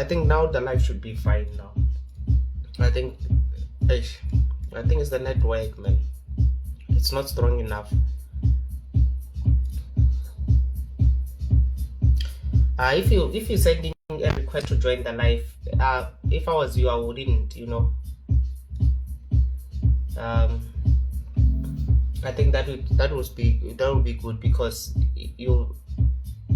I think now the life should be fine now. I think it's the network, man. It's not strong enough. If you sending a request to join the live, if I was you, I wouldn't, you know. I think that would be good, because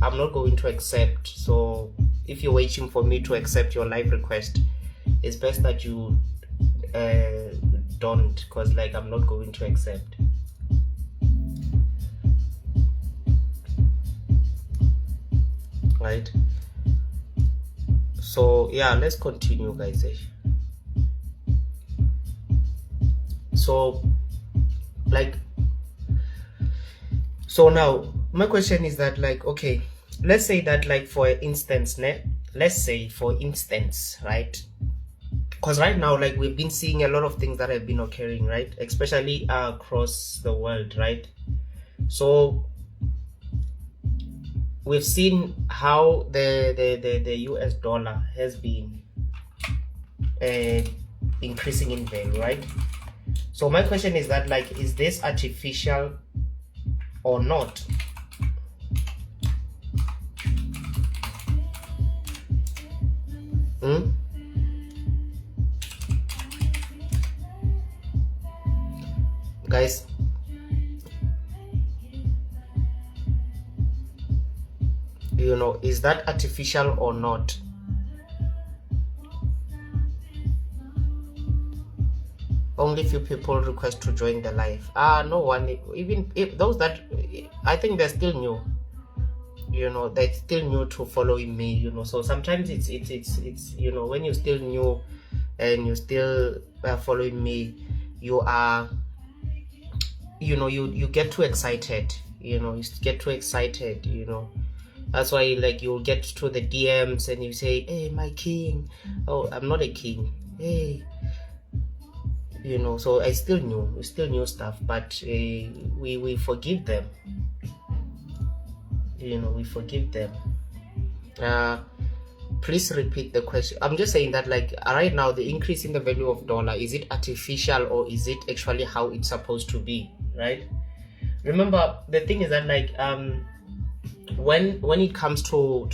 I'm not going to accept. So if you're waiting for me to accept your live request, it's best that you don't, because like I'm not going to accept. Right? So yeah, let's continue, guys. So now my question is that, like, okay, let's say that, like, for instance, right? Because right now, like, we've been seeing a lot of things that have been occurring, right? Especially across the world, right? So we've seen how the US dollar has been increasing in value, right? So my question is that, like, is this artificial or not? Guys, you know, is that artificial or not? Only few people request to join the live. No one, even if those that, I think they're still new, you know, they're still new to following me, you know. So sometimes it's you know, when you're still new and you're still following me, you are, you know, you get too excited, you know. You know, that's why, like, you'll get to the DMs and you say, hey, my king. Oh, I'm not a king. Hey, you know. So it's still new stuff, but we forgive them, you know. We forgive them. Please repeat the question. I'm just saying that, like, right now the increase in the value of dollar, is it artificial or is it actually how it's supposed to be, right? Remember, the thing is that, like, when it comes to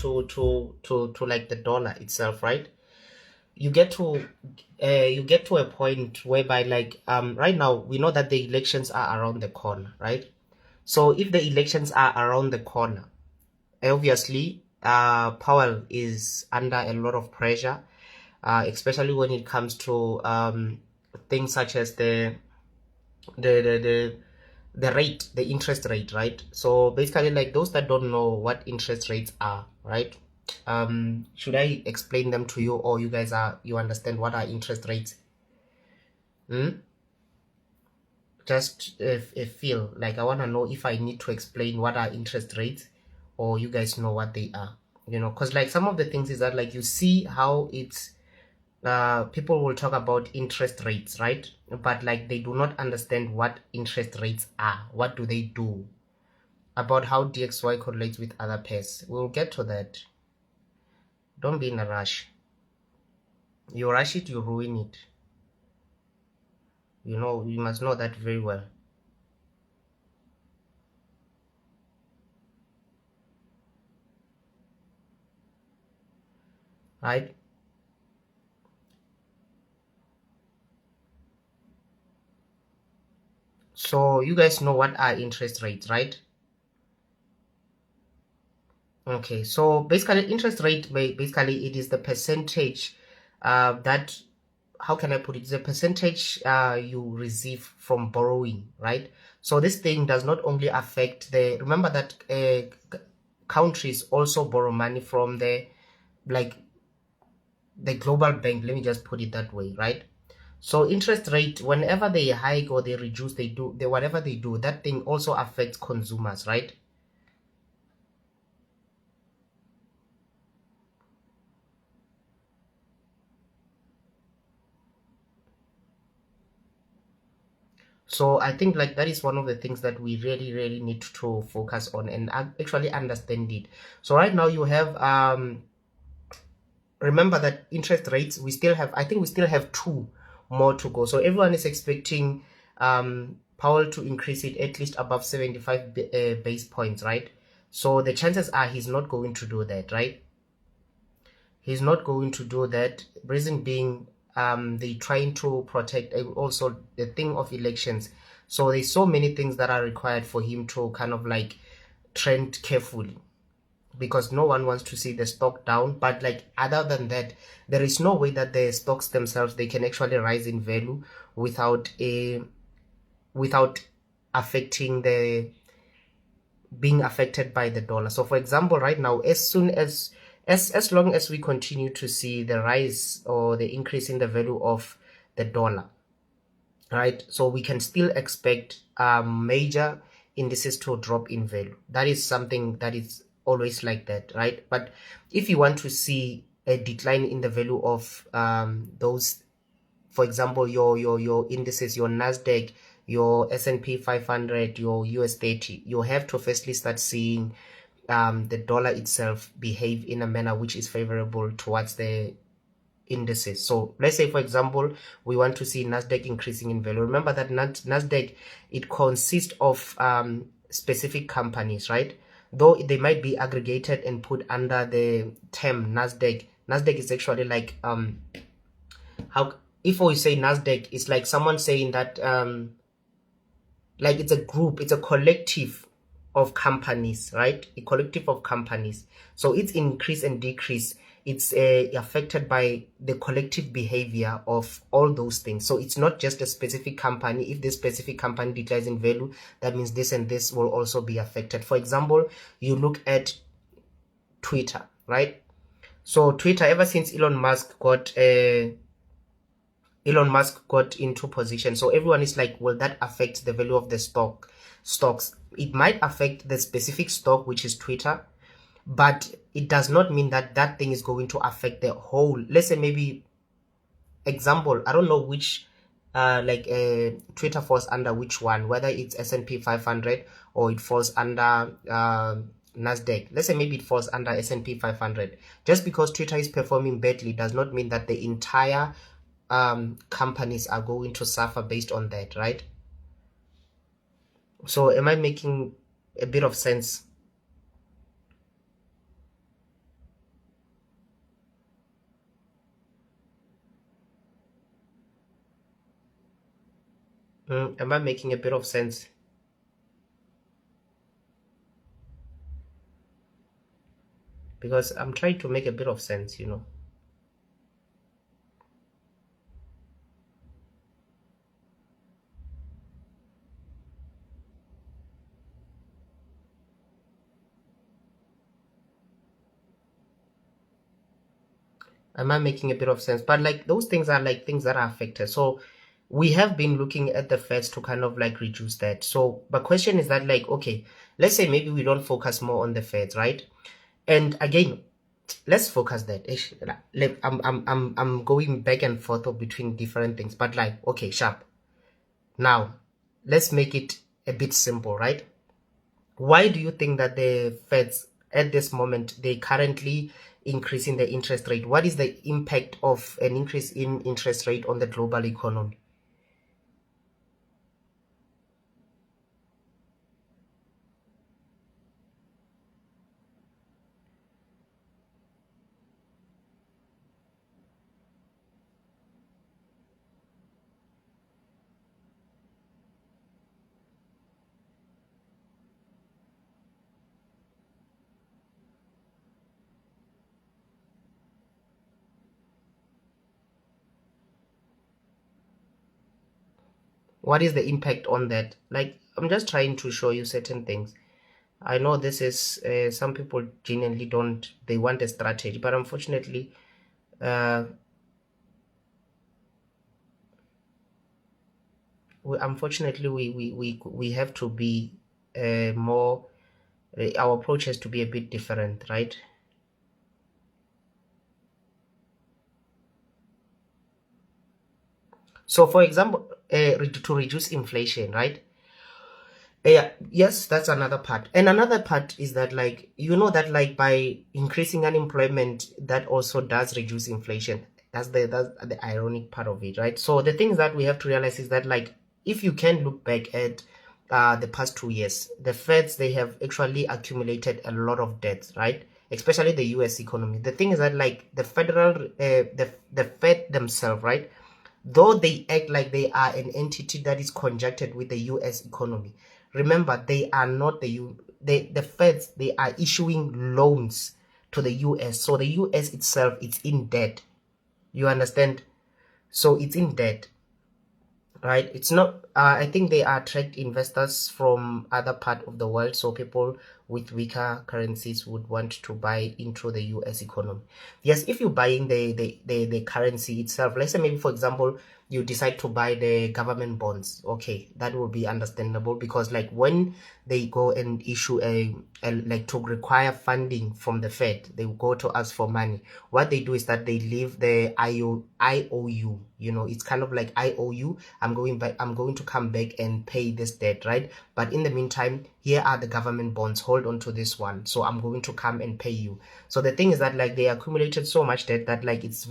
like the dollar itself, right, you get to a point whereby, like, right now we know that the elections are around the corner, right? So if the elections are around the corner, obviously Powell is under a lot of pressure, especially when it comes to things such as the rate, the interest rate, right? So basically, like, those that don't know what interest rates are, right, should I explain them to you, or you guys you understand what are interest rates? Just feel like I want to know if I need to explain what are interest rates, or you guys know what they are, you know. Because, like, some of the things is that, like, you see how it's people will talk about interest rates, right? But, like, they do not understand what interest rates are. What do they do? About how DXY correlates with other pairs. We'll get to that. Don't be in a rush. You rush it, you ruin it. You know, you must know that very well. Right? So you guys know what are interest rates, right? Okay, so basically interest rate, basically it is the percentage that, how can I put it, the percentage you receive from borrowing, right? So this thing does not only affect remember that countries also borrow money from the global bank, let me just put it that way, right? So interest rate, whenever they hike or they reduce, whatever they do, that thing also affects consumers, right? So I think, like, that is one of the things that we really need to focus on and actually understand it. So right now you have remember that interest rates, we still have, I think we still have 2 more to go. So everyone is expecting Powell to increase it at least above 75 base points, right? So the chances are he's not going to do that, right? He's not going to do that. Reason being, they trying to protect also the thing of elections. So there's so many things that are required for him to kind of like trend carefully, because no one wants to see the stock down. But like other than that, there is no way that the stocks themselves, they can actually rise in value without affecting the being affected by the dollar. So for example, right now, as long as we continue to see the rise or the increase in the value of the dollar, right, so we can still expect major indices to drop in value. That is something that is always like that, right? But if you want to see a decline in the value of those, for example, your indices, your Nasdaq, your S&P 500, your US 30, you have to firstly start seeing the dollar itself behave in a manner which is favorable towards the indices. So let's say, for example, we want to see Nasdaq increasing in value. Remember that Nasdaq, it consists of specific companies, right? Though they might be aggregated and put under the term Nasdaq. Nasdaq is actually like how, if we say Nasdaq, it's like someone saying that like it's a group, it's a collective of companies, right? A collective of companies. So its increase and decrease, it's affected by the collective behavior of all those things. So it's not just a specific company. If this specific company declines in value, that means this and this will also be affected. For example, you look at Twitter, right? So Twitter, ever since Elon Musk got into position, so everyone is like, will that affect the value of the stocks? It might affect the specific stock, which is Twitter, but it does not mean that that thing is going to affect the whole. Let's say maybe, example, I don't know which Twitter falls under which one, whether it's S&P 500 or it falls under Nasdaq. Let's say maybe it falls under S&P 500. Just because Twitter is performing badly does not mean that the entire companies are going to suffer based on that, right? So am I making a bit of sense? Am I making a bit of sense? Because I'm trying to make a bit of sense, you know. Am I making a bit of sense? But like those things are like things that are affected. So we have been looking at the Feds to kind of like reduce that. So the question is that, like, okay, let's say maybe we don't focus more on the Feds, right? And again, let's focus that. Like, I'm going back and forth between different things, but like, okay, sharp. Now, let's make it a bit simple, right? Why do you think that the Feds at this moment, they currently increasing the interest rate? What is the impact of an increase in interest rate on the global economy? What is the impact on that? Like, I'm just trying to show you certain things. I know this is some people genuinely don't, they want a strategy, but unfortunately we have to be more our approach has to be a bit different, right? So for example, to reduce inflation, right? Yeah, yes, that's another part. And another part is that, like, you know that, like, by increasing unemployment, that also does reduce inflation. That's the ironic part of it, right? So the things that we have to realize is that, like, if you can look back at the past 2 years, the Feds, they have actually accumulated a lot of debts, right? Especially the US economy. The thing is that, like, the Fed themselves, right? Though they act like they are an entity that is conjuncted with the US economy, remember they are not the Feds. They are issuing loans to the US, so the US itself is in debt. You understand? So it's in debt, right? It's not I think they attract investors from other part of the world, so people with weaker currencies would want to buy into the US economy. Yes, if you're buying the currency itself, let's say maybe for example you decide to buy the government bonds, okay, that will be understandable, because like when they go and issue a like to require funding from the Fed, they will go to ask for money. What they do is that they leave the IOU, you know, it's kind of like IOU, I'm going to come back and pay this debt, right? But in the meantime, here are the government bonds, hold on to this one, so I'm going to come and pay you. So the thing is that, like, they accumulated so much debt that, like, it's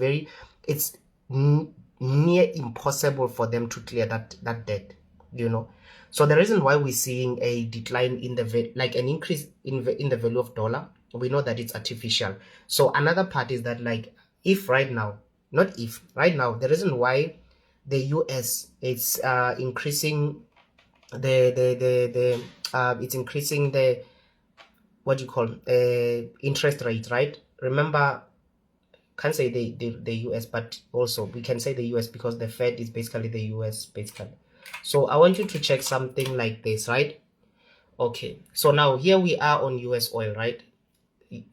near impossible for them to clear that debt, you know. So the reason why we're seeing a decline in like an increase in the value of dollar, we know that it's artificial. So another part is that, like, if right now, not if right now, the reason why the US is increasing it's increasing the, what do you call, interest rate, right? Remember, can't say the US, but also we can say the US because the Fed is basically the US basically. So I want you to check something like this, right? Okay, so now here we are on US oil, right?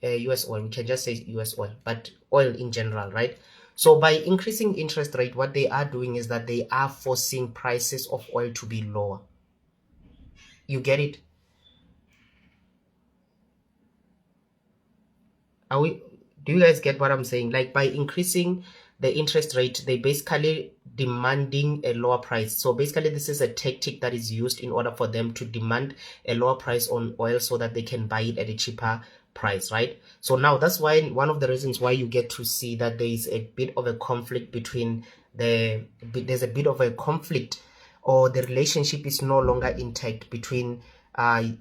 US oil, we can just say US oil, but oil in general, right? So by increasing interest rate, what they are doing is that they are forcing prices of oil to be lower. You get it? Are we, do you guys get what I'm saying? Like, by increasing the interest rate, they basically demanding a lower price. So basically this is a tactic that is used in order for them to demand a lower price on oil so that they can buy it at a cheaper price, right? So now that's why one of the reasons why you get to see that there is a bit of a conflict between there's a bit of a conflict, or the relationship is no longer intact between the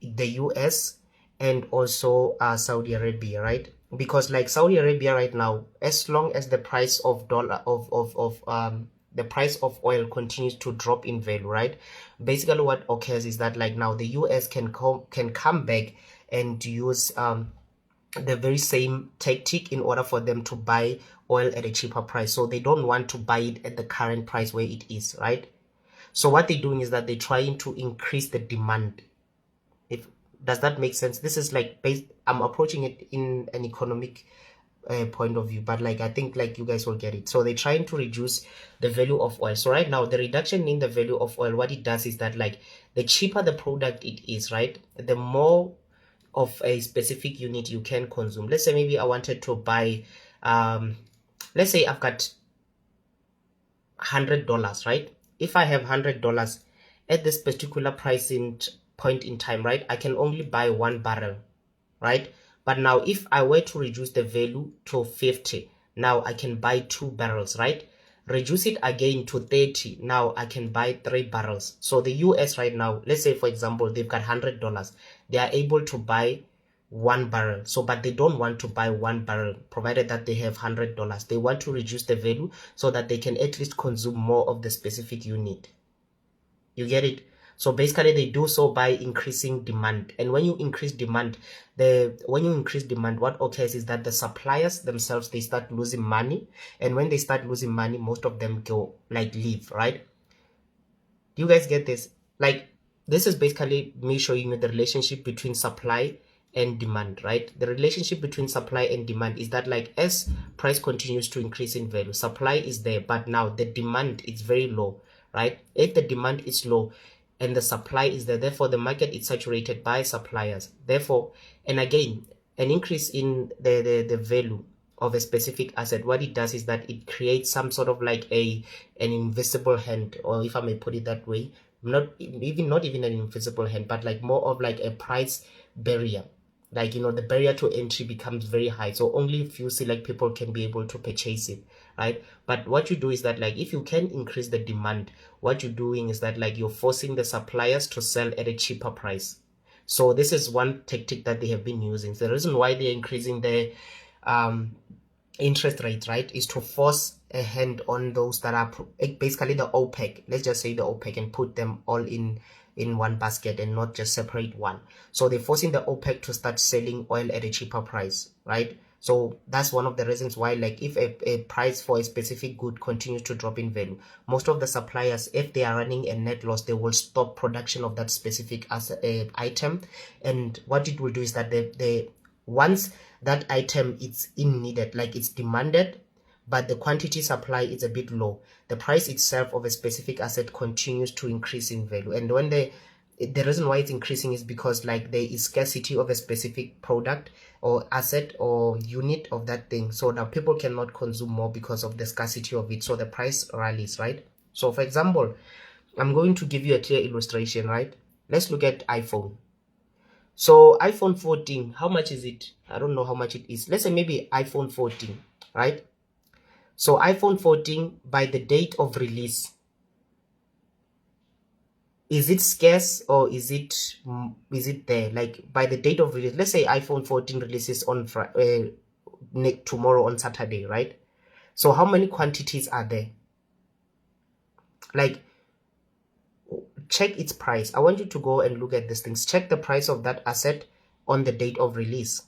US and also Saudi Arabia, right? Because like Saudi Arabia right now, as long as the price of dollar of the price of oil continues to drop in value, right? Basically what occurs is that, like, now the US can come back and use the very same tactic in order for them to buy oil at a cheaper price. So they don't want to buy it at the current price where it is, right? So what they're doing is that they're trying to increase the demand. If does that make sense? This is like I'm approaching it in an economic point of view, but like I think like you guys will get it. So they're trying to reduce the value of oil. So right now the reduction in the value of oil, what it does is that, like, the cheaper the product it is, right, the more of a specific unit you can consume. Let's say maybe I wanted to buy let's say I've got $100, right? If I have $100 at this particular pricing point in time, right, I can only buy 1 barrel, right? But now if I were to reduce the value to 50, now I can buy 2 barrels, right? Reduce it again to 30, now I can buy 3 barrels. So the US right now, let's say for example they've got $100, they are able to buy 1 barrel. So but they don't want to buy 1 barrel provided that they have $100. They want to reduce the value so that they can at least consume more of the specific unit. You get it? So basically they do so by increasing demand. And when you increase demand, what occurs is that the suppliers themselves, they start losing money. And when they start losing money, most of them go like leave, right? Do you guys get this? Like, this is basically me showing you the relationship between supply and demand, right? The relationship between supply and demand is that, like, as price continues to increase in value, supply is there, but now the demand is very low, right? If the demand is low and the supply is there, therefore the market is saturated by suppliers. Therefore, and again, an increase in the value of a specific asset, what it does is that it creates some sort of like an invisible hand, or if I may put it that way, not even an invisible hand, but like more of like a price barrier. Like, you know, the barrier to entry becomes very high, so only a few select people can be able to purchase it, right? But what you do is that, like, if you can increase the demand, what you're doing is that, like, you're forcing the suppliers to sell at a cheaper price. So this is one tactic that they have been using. So the reason why they're increasing the interest rate, right, is to force a hand on those that are basically the OPEC. Let's just say the OPEC, and put them all in one basket and not just separate one. So they're forcing the OPEC to start selling oil at a cheaper price, right? So that's one of the reasons why, like, if a price for a specific good continues to drop in value, most of the suppliers, if they are running a net loss, they will stop production of that specific item. And what it will do is that they once that item is in needed, like it's demanded, but the quantity supply is a bit low, the price itself of a specific asset continues to increase in value. And when the reason why it's increasing is because, like, there is scarcity of a specific product or asset or unit of that thing, so now people cannot consume more because of the scarcity of it, so the price rallies, right? So for example, I'm going to give you a clear illustration, right? Let's look at iPhone. So iPhone 14, how much is it? I don't know how much it is. Let's say maybe iPhone 14, right? So iPhone 14, by the date of release, is it scarce or is it there? Like, by the date of release, let's say iPhone 14 releases on tomorrow on Saturday, right? So how many quantities are there? Like, check its price. I want you to go and look at these things. Check the price of that asset on the date of release.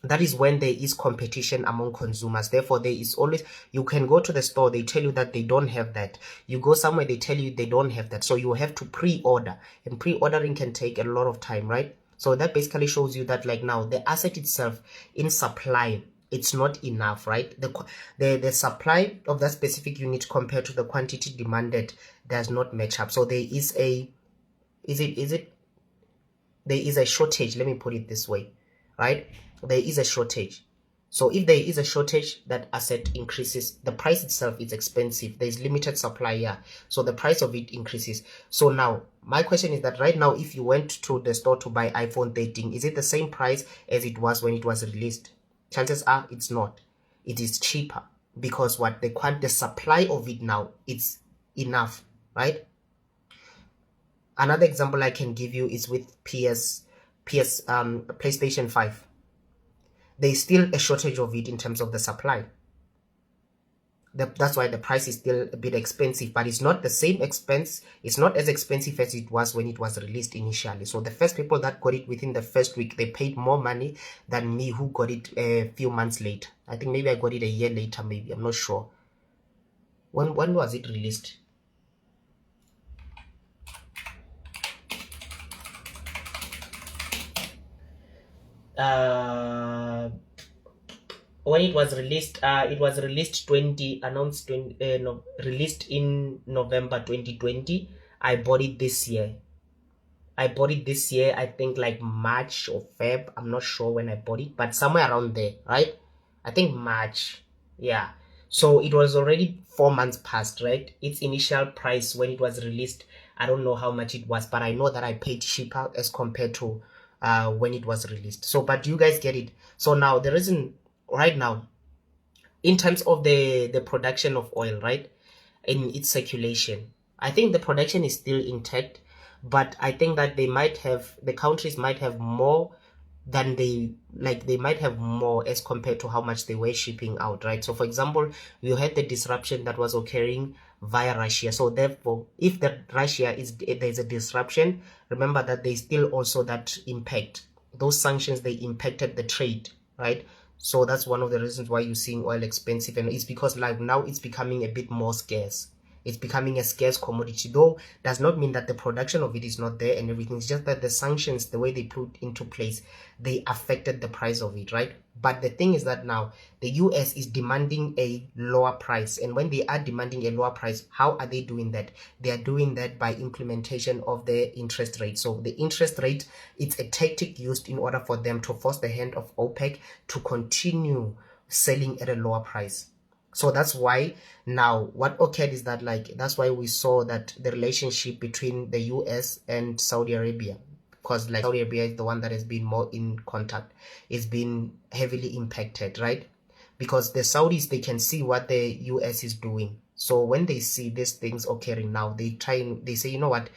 That is when there is competition among consumers. Therefore, there is always, you can go to the store, they tell you that they don't have that. You go somewhere, they tell you they don't have that. So you have to pre-order, and pre-ordering can take a lot of time, right? So that basically shows you that, like, now the asset itself in supply, it's not enough, right? The supply of that specific unit compared to the quantity demanded does not match up. So there is there is a shortage, let me put it this way, right? There is a shortage. So if there is a shortage, that asset increases. The price itself is expensive. There is limited supply here, so the price of it increases. So now my question is that, right now, if you went to the store to buy iPhone 13, is it the same price as it was when it was released? Chances are it's not. It is cheaper, because what the supply of it now, it's enough, right? Another example I can give you is with PlayStation 5. There's still a shortage of it in terms of the supply. That's why the price is still a bit expensive, but it's not the same expense. It's not as expensive as it was when it was released initially. So the first people that got it within the first week, they paid more money than me, who got it a few months later. I think maybe I got it a year later, maybe. I'm not sure. When was it released? When it was released, released in November 2020. I bought it this year. I think like March or Feb. I'm not sure when I bought it, but somewhere around there, right? I think March. Yeah. So it was already 4 months past, right? Its initial price when it was released, I don't know how much it was, but I know that I paid cheaper as compared to when it was released. So, but you guys get it. So now the reason right now, in terms of the production of oil, right, in its circulation, I think the production is still intact, but I think that the countries might have more than they might have more as compared to how much they were shipping out, right? So for example, you had the disruption that was occurring via Russia. So therefore, if there's a disruption, remember that there's still also that impact. Those sanctions, they impacted the trade, right? So that's one of the reasons why you're seeing oil expensive, and it's because, like, now it's becoming a bit more scarce. It's becoming a scarce commodity, though does not mean that the production of it is not there and everything. It's just that the sanctions, the way they put into place, they affected the price of it, right? But the thing is that now the US is demanding a lower price, and when they are demanding a lower price, how are they doing that? They are doing that by implementation of the interest rate. So the interest rate, it's a tactic used in order for them to force the hand of OPEC to continue selling at a lower price. So that's why now what occurred is that like that's why we saw that the relationship between the US and Saudi Arabia, because like Saudi Arabia is the one that has been more in contact, is being heavily impacted, right? Because the Saudis, they can see what the US is doing. So when they see these things occurring now, they say, you know what,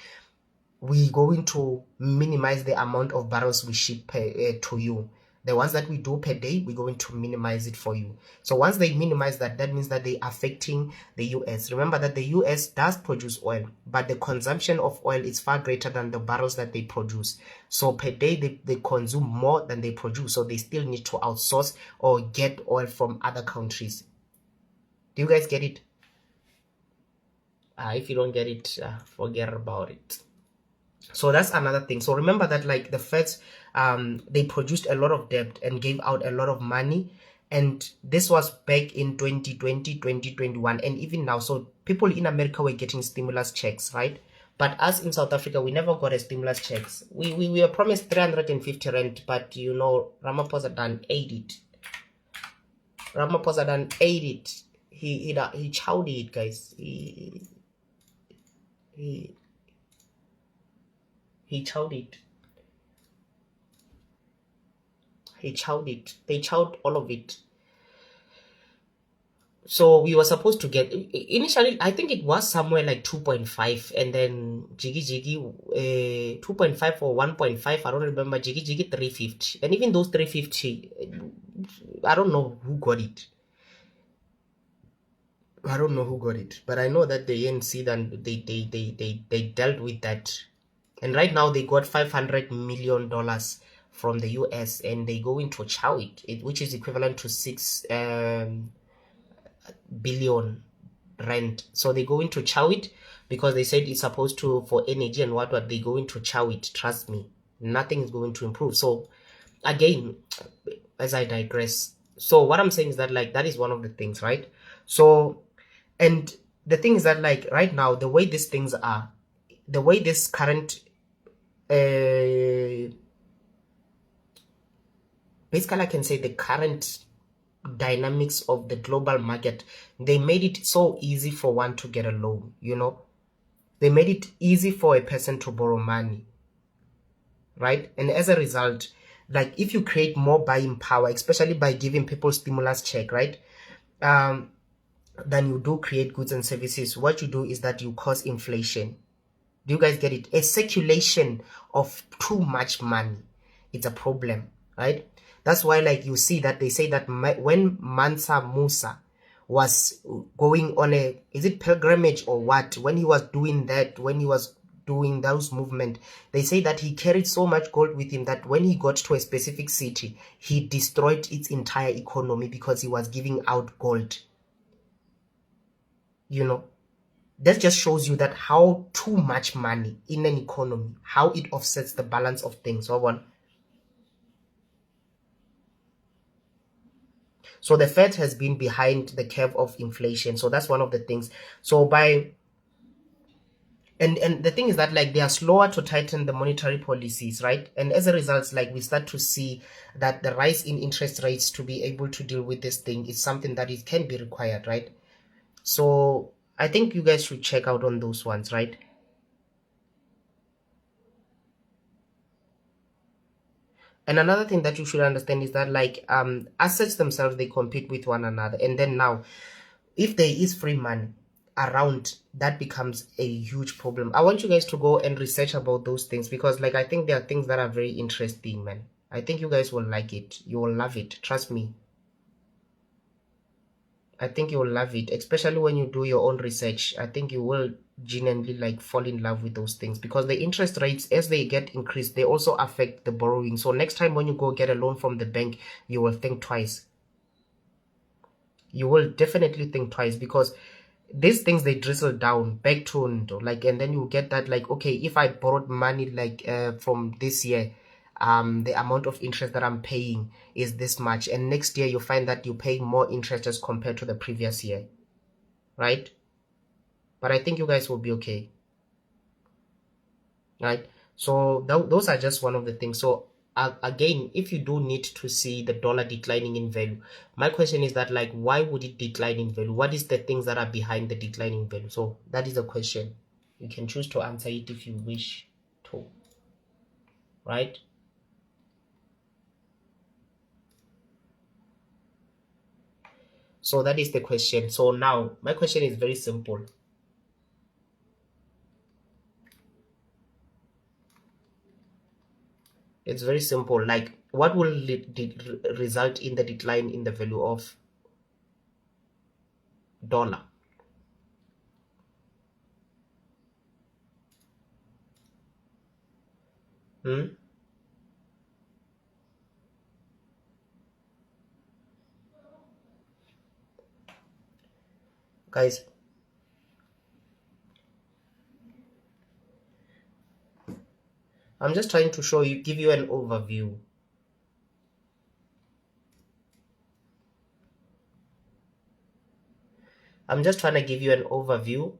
we're going to minimize the amount of barrels we ship to you. The ones that we do per day, we're going to minimize it for you. So once they minimize that, that means that they're affecting the US. Remember that the US does produce oil, but the consumption of oil is far greater than the barrels that they produce. So per day, they consume more than they produce. So they still need to outsource or get oil from other countries. Do you guys get it? If you don't get it, forget about it. So that's another thing. So remember that like the Feds, they produced a lot of debt and gave out a lot of money. And this was back in 2020, 2021, and even now. So people in America were getting stimulus checks, right? But us in South Africa, we never got a stimulus checks. We were promised 350 rand, but you know, Ramaphosa done ate it. Ramaphosa done ate it. He chowed it, guys. He chowed it. He chowed it. They chowed all of it. So we were supposed to get, initially I think it was somewhere like 2.5, and then jiggy 2.5 or 1.5, I don't remember. Jiggy 350, and even those 350, I don't know who got it. I don't know who got it, but I know that the ANC, then they dealt with that, and right now they got $500 million from the US, and they going to chow it, which is equivalent to 6 billion rand. So they're going to chow it because they said it's supposed to, for energy and what they're going to chow it. Trust me, nothing is going to improve. So again, as I digress, so what I'm saying is that like that is one of the things, right? So, and the thing is that like right now, the way these things are, the way this current basically I can say the current dynamics of the global market, they made it so easy for one to get a loan, you know. They made it easy for a person to borrow money, right? And as a result, like if you create more buying power, especially by giving people stimulus check, right, then you do create goods and services. What you do is that you cause inflation. Do you guys get it? A circulation of too much money, it's a problem, right? That's why like you see that they say that when Mansa Musa was going on a, is it pilgrimage or what, when he was doing that, when he was doing those movement, they say that he carried so much gold with him that when he got to a specific city, he destroyed its entire economy because he was giving out gold, you know. That just shows you that how too much money in an economy, how it offsets the balance of things. So the Fed has been behind the curve of inflation. So that's one of the things. So by and the thing is that like they are slower to tighten the monetary policies, right? And as a result, like we start to see that the rise in interest rates to be able to deal with this thing is something that it can be required, right? So I think you guys should check out on those ones, right? And another thing that you should understand is that like assets themselves, they compete with one another. And then now, if there is free money around, that becomes a huge problem. I want you guys to go and research about those things, because like I think there are things that are very interesting, man. I think you guys will like it. You will love it. Trust me. I think you will love it, especially when you do your own research. I think you will genuinely like fall in love with those things, because the interest rates, as they get increased, they also affect the borrowing. So next time when you go get a loan from the bank, you will think twice. You will definitely think twice, because these things, they drizzle down back to like, and then you get that like, okay, if I borrowed money like from this year, the amount of interest that I'm paying is this much, and next year you find that you pay more interest as compared to the previous year, right? But I think you guys will be okay, right? So those are just one of the things. So again, if you do need to see the dollar declining in value, my question is that like, why would it decline in value? What is the things that are behind the declining value? So that is the question. You can choose to answer it if you wish to, right? So that is the question. So now my question is very simple. It's very simple. Like, what will result in the decline in the value of dollar? Guys, I'm just trying to show you, give you an overview. I'm just trying to give you an overview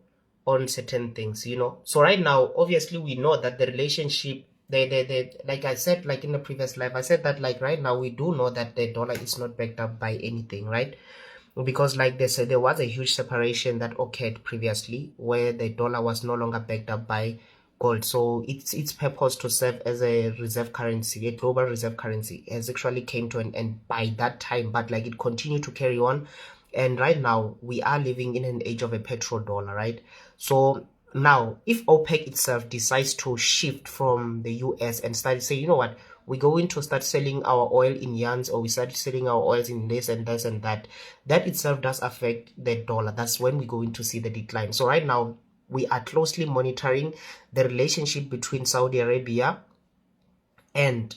on certain things, you know. So right now, obviously, we know that the relationship, like I said, like in the previous live, I said that like right now we do know that the dollar is not backed up by anything, right? Because like they said, there was a huge separation that occurred previously where the dollar was no longer backed up by gold. So its purpose to serve as a reserve currency, a global reserve currency, has actually came to an end by that time, but like it continued to carry on. And right now we are living in an age of a petrodollar, right? So now if OPEC itself decides to shift from the US and start say, you know what, we're going to start selling our oil in yuans, or we start selling our oils in this and this and that, that itself does affect the dollar. That's when we're going to see the decline. So right now we are closely monitoring the relationship between Saudi Arabia and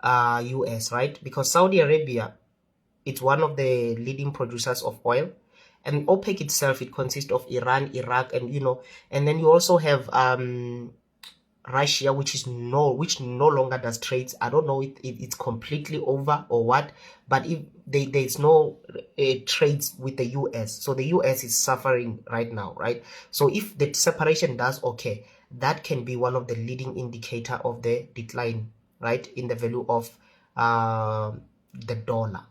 US, right? Because Saudi Arabia, it's one of the leading producers of oil, and OPEC itself, it consists of Iran, Iraq, and you know, and then you also have Russia, which no longer does trades. I don't know if it's completely over or what, but if there's no trades with the US, so the US is suffering right now, right? So if the separation does okay, that can be one of the leading indicator of the decline, right, in the value of the dollar,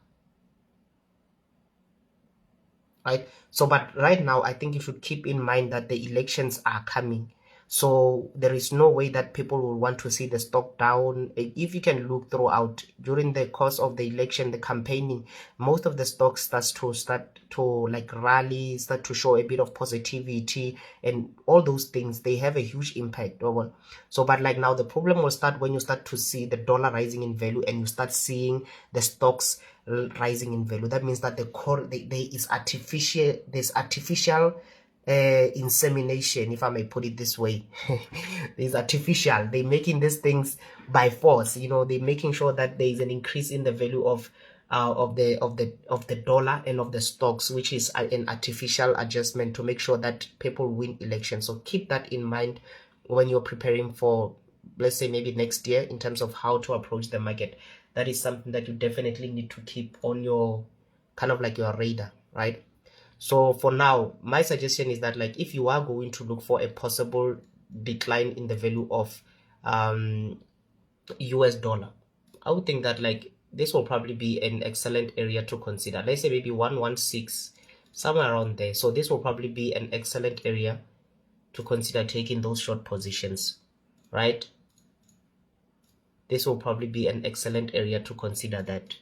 right? So but right now I think you should keep in mind that the elections are coming, so there is no way that people will want to see the stock down. If you can look throughout during the course of the election, the campaigning, most of the stocks start to like rally, start to show a bit of positivity, and all those things, they have a huge impact over. So but like now the problem will start when you start to see the dollar rising in value and you start seeing the stocks rising in value. That means that there's artificial insemination, if I may put it this way. There's artificial, they're making these things by force, you know, they're making sure that there is an increase in the value of the dollar and of the stocks, which is an artificial adjustment to make sure that people win elections. So keep that in mind when you're preparing for, let's say, maybe next year, in terms of how to approach the market. That is something that you definitely need to keep on your kind of like your radar, right? So for now, my suggestion is that like if you are going to look for a possible decline in the value of US dollar, I would think that like this will probably be an excellent area to consider. Let's say maybe 116, somewhere around there. So this will probably be an excellent area to consider taking those short positions, right? This will probably be an excellent area to consider that.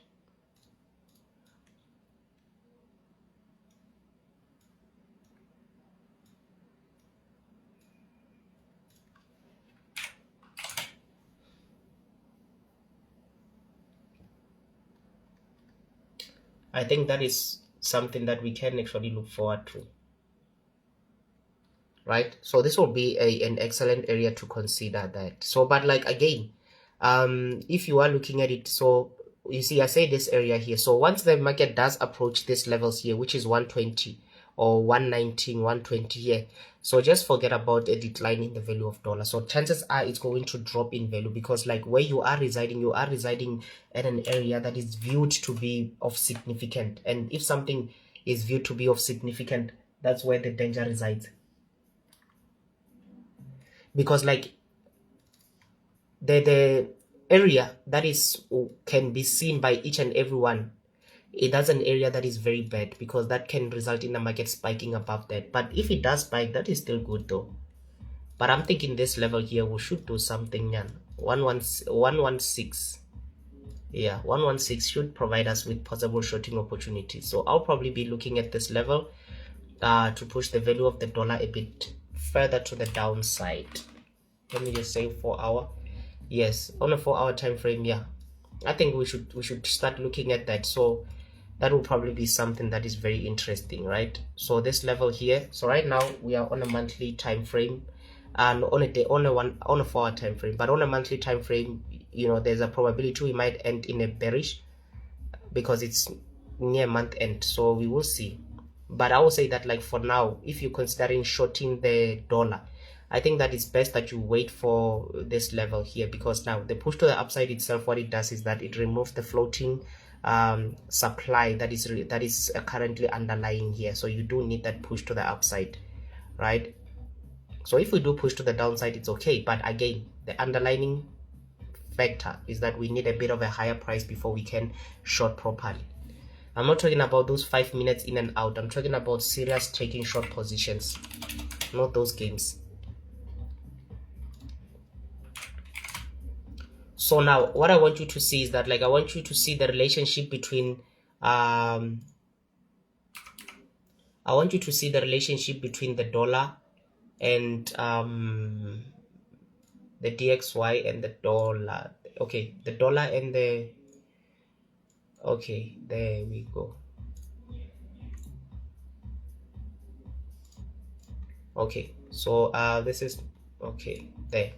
I think that is something that we can actually look forward to, right? So this will be an excellent area to consider that. So but like again, if you are looking at it, so you see I say this area here, so once the market does approach these levels here, which is 120 or 119, 120 here, so just forget about a decline in the value of dollar. So chances are it's going to drop in value, because like where you are residing at an area that is viewed to be of significant, and if something is viewed to be of significant, that's where the danger resides. Because like the area that is can be seen by each and everyone, that's an area that is very bad, because that can result in the market spiking above that. But if it does spike, that is still good though. But I'm thinking this level here, we should do something. 116. Yeah, 116 should provide us with possible shorting opportunities. So I'll probably be looking at this level to push the value of the dollar a bit further to the downside. Let me just say 4 hour. Yes, on a 4 hour time frame. Yeah, I think we should start looking at that. So that will probably be something that is very interesting, right? So this level here, so right now we are on a monthly time frame and on a 4 hour time frame, but on a monthly time frame, you know, there's a probability we might end in a bearish because it's near month end. So we will see. But I will say that, like, for now, if you're considering shorting the dollar, I think that it's best that you wait for this level here, because now the push to the upside itself, what it does is that it removes the floating supply that is currently underlying here. So you do need that push to the upside, right? So if we do push to the downside, it's okay, but again, the underlying factor is that we need a bit of a higher price before we can short properly. I'm not talking about those 5 minutes in and out. I'm talking about serious taking short positions, not those games. So now what I want you to see is that, like, I want you to see the relationship between the dollar and the DXY and the dollar. Okay, the dollar and the, okay, there we go. Okay, so this is okay there,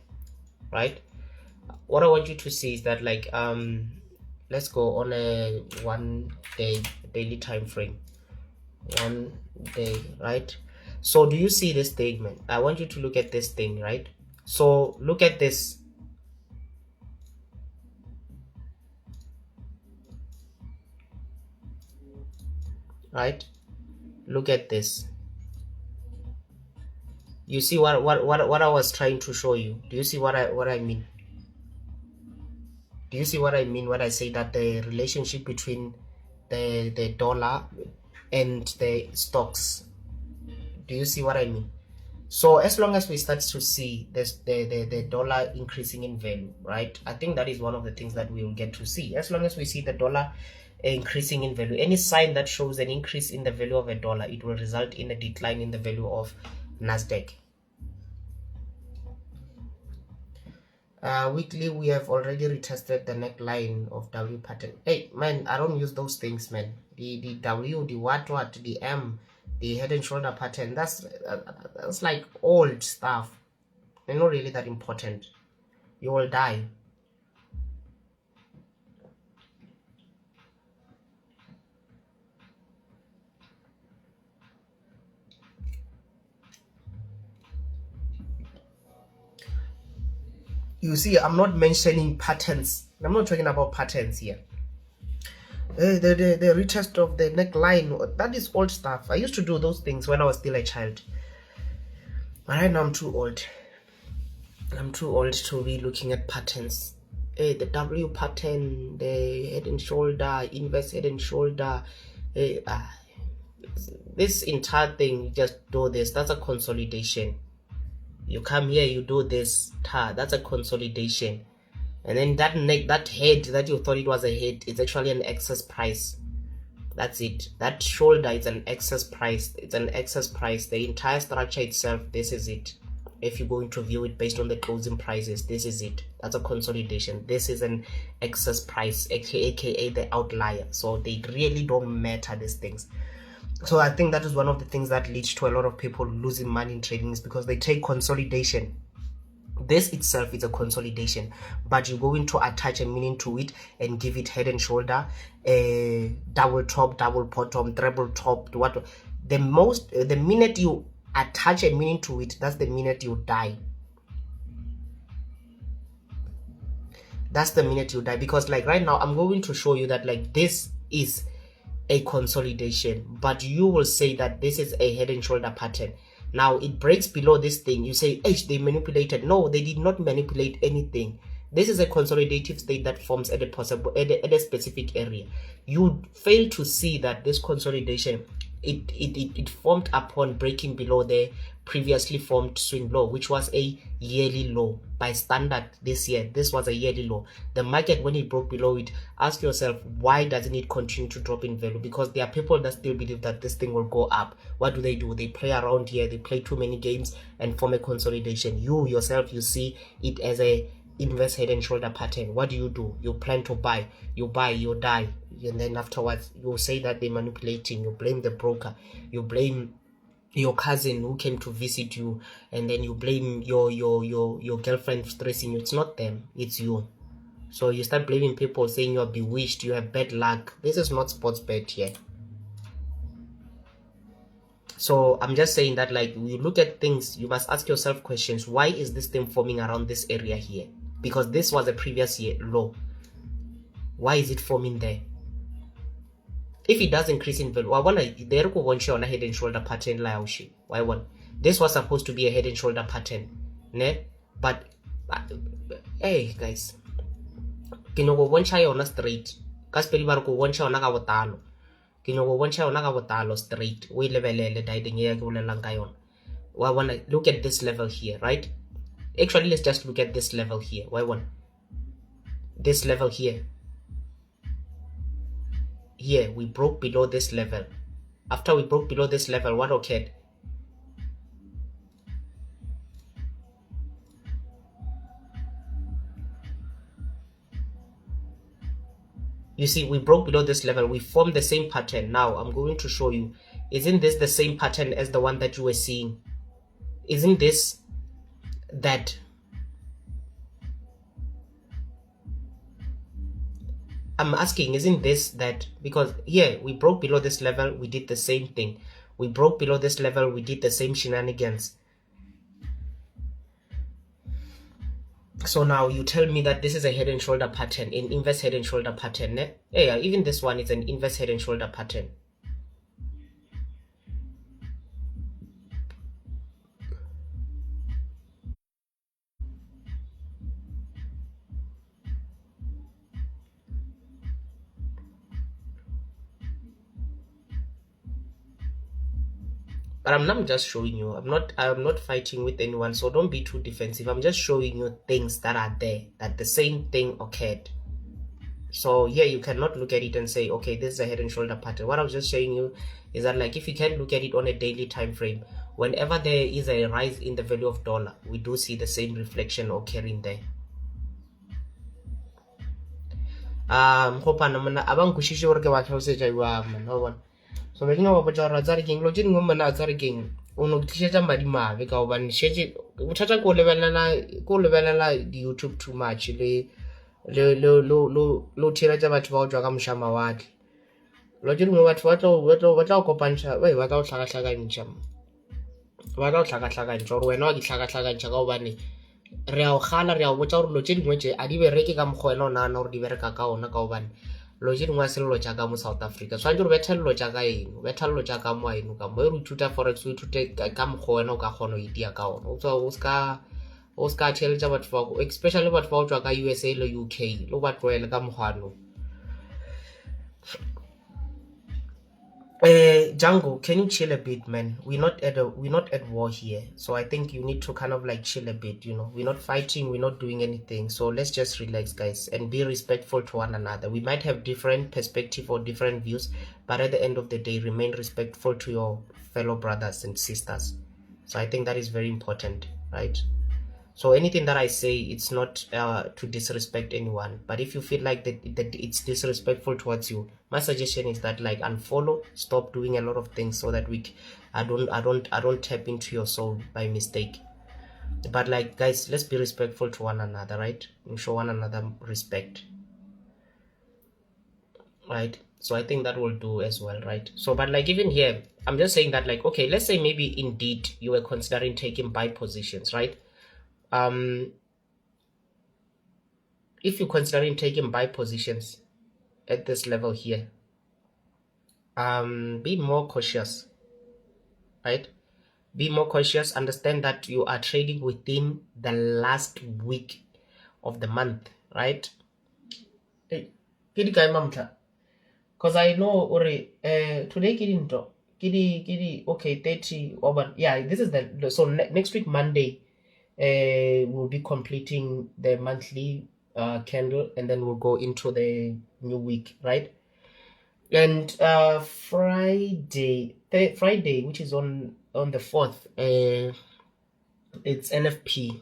right? What I want you to see is that, like, let's go on a 1 day daily time frame, 1 day, right? So do you see this statement? I want you to look at this thing, right? So look at this. Right? Look at this. You see what I was trying to show you? Do you see what I mean? Do you see what I mean when I say that the relationship between the dollar and the stocks? Do you see what I mean? So as long as we start to see this, the dollar increasing in value, right? I think that is one of the things that we will get to see. As long as we see the dollar increasing in value, any sign that shows an increase in the value of a dollar, it will result in a decline in the value of Nasdaq. Weekly, we have already retested the neckline of W pattern. Hey man, I don't use those things, man. The W, the what, the M, the head and shoulder pattern, that's like old stuff. They're not really that important. You will die. You see, I'm not mentioning patterns. I'm not talking about patterns here. The retest of the neckline, that is old stuff. I used to do those things when I was still a child. But right now I'm too old. I'm too old to be looking at patterns. The W pattern, the head and shoulder, inverse head and shoulder. This entire thing, you just do this. That's a consolidation. You come here, you do this. That's a consolidation. And then that neck, that head that you thought it was a head, it's actually an excess price. That's it. That shoulder is an excess price. It's an excess price. The entire structure itself, this is it. If you're going to view it based on the closing prices, this is it. That's a consolidation. This is an excess price, aka the outlier. So they really don't matter, these things. So I think that is one of the things that leads to a lot of people losing money in trading, is because they take consolidation. This itself is a consolidation, but you're going to attach a meaning to it and give it head and shoulder, double top, double bottom, treble top. What the minute you attach a meaning to it, that's the minute you die. That's the minute you die. Because like right now, I'm going to show you that like this is a consolidation, but you will say that this is a head and shoulder pattern. Now it breaks below this thing. You say, hey, they manipulated. No, they did not manipulate anything. This is a consolidative state that forms at a specific area. You fail to see that this consolidation, it formed upon breaking below the previously formed swing low, which was a yearly low. By standard this year, this was a yearly low. The market, when it broke below it, ask yourself, why doesn't it continue to drop in value? Because there are people that still believe that this thing will go up. What do? They play around here, they play too many games and form a consolidation. You yourself, you see it as a inverse head and shoulder pattern. What do? You plan to buy, you die, and then afterwards you say that they're manipulating. You blame the broker, you blame your cousin who came to visit you, and then you blame your girlfriend stressing you. It's not them, it's you. So you start blaming people, saying you're bewitched, you have bad luck. This is not sports bet here. So I'm just saying that, like, you look at things, you must ask yourself questions. Why is this thing forming around this area here? Because this was a previous year low. Why is it forming there? If it does increase in value, I want to there go one share on a head and shoulder pattern. Why one? This was supposed to be a head and shoulder pattern, ne? But hey guys, can you go one share on a straight? Kasperi bar go one share on a gawatalo. Can you go one share on a gawatalo straight? We level diding here go langayon. Why want to look at this level here, right? Actually, let's just look at this level here. Why one? This level here. Here we broke below this level. After we broke below this level, what occurred? You see, we broke below this level. We formed the same pattern. Now I'm going to show you. Isn't this the same pattern as the one that you were seeing? Isn't this that? I'm asking, isn't this that? Because here we broke below this level, we did the same thing. We broke below this level, we did the same shenanigans. So now you tell me that this is a head and shoulder pattern, an inverse head and shoulder pattern. Eh? Yeah, even this one is an inverse head and shoulder pattern. But I'm not just showing you. I'm not fighting with anyone, so don't be too defensive. I'm just showing you things that are there, that the same thing occurred. So here you cannot look at it and say, okay, this is a head and shoulder pattern. What I was just showing you is that, like, if you can look at it on a daily time frame, whenever there is a rise in the value of dollar, we do see the same reflection occurring there. So we know about our Zarking, lodging woman at Zarking, uno tisha madima, because when she Chacha go level YouTube too much, lo tiraja much about Jagam Shamawat. Lodging what our copancha, wait, without Sagasaga in Cham. Without Sagasaga in Jor, we're not Sagasaga in Chagawani. Real Hana, real, which are lodging, which I did Rekam Hoelona or the Vercacao, Nakawan. Lojin wasel lojaga mu South Africa. So anjur betel lojaga inu, betel lojaga mu inu ka moiru tuta forex we tute kam khoeno ka khono idia ka ono. So uska chelja bat fog, especially bat fog jaga USA lo UK, lo bat roel kam khano. Django, can you chill a bit, man? We're not at war here, so I think you need to kind of like chill a bit. You know, we're not fighting, we're not doing anything. So let's just relax, guys, and be respectful to one another. We might have different perspective or different views, but at the end of the day, remain respectful to your fellow brothers and sisters. So I think that is very important, right? So anything that I say, it's not to disrespect anyone, but if you feel like that it's disrespectful towards you, my suggestion is that, like, unfollow, stop doing a lot of things, so that I don't tap into your soul by mistake. But, like, guys, let's be respectful to one another, right? And show one another respect, right? So I think that will do as well, right? So, but like, even here, I'm just saying that, like, okay, let's say maybe indeed you were considering taking buy positions, right? If you're considering taking buy positions at this level here, be more cautious, right? Be more cautious. Understand that you are trading within the last week of the month, right? Hey, because I know already today kidi okay 30 over. Yeah, this is the so next week Monday we'll be completing the monthly candle, and then we'll go into the new week, right? And Friday, which is on the 4th, it's NFP.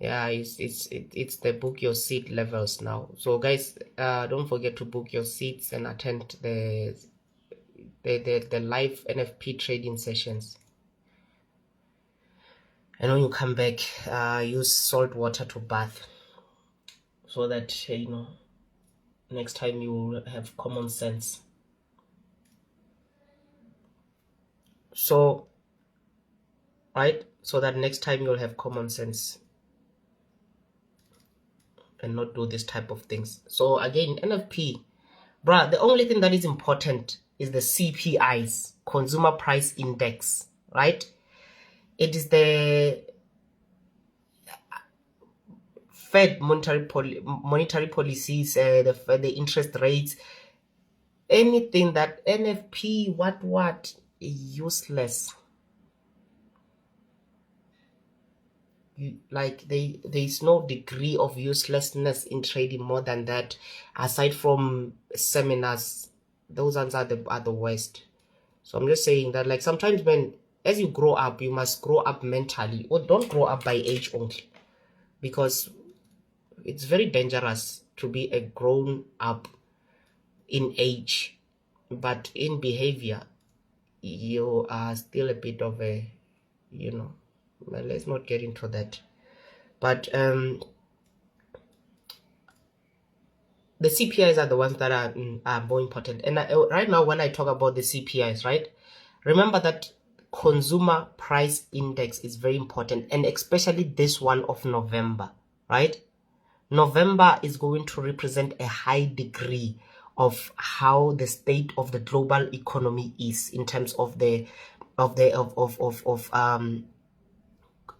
Yeah, it's the book your seat levels now. So guys, don't forget to book your seats and attend the live NFP trading sessions. And when you come back, use salt water to bath, so that next time you will have common sense. So right, so that next time you'll have common sense and not do this type of things. So again, NFP, bruh, the only thing that is important is the CPIs, Consumer Price Index, right? It is the Fed monetary policies, the interest rates, anything that NFP, what, useless. Like there's no degree of uselessness in trading more than that, aside from seminars. Those ones are the worst. So I'm just saying that, like, sometimes when as you grow up, you must grow up mentally, or don't grow up by age only, because it's very dangerous to be a grown up in age, but in behavior you are still a bit of a, well, let's not get into that. But the CPIs are the ones that are more important. And right now, when I talk about the CPIs, right, remember that consumer price index is very important, and especially this one of November, right? November is going to represent a high degree of how the state of the global economy is in terms of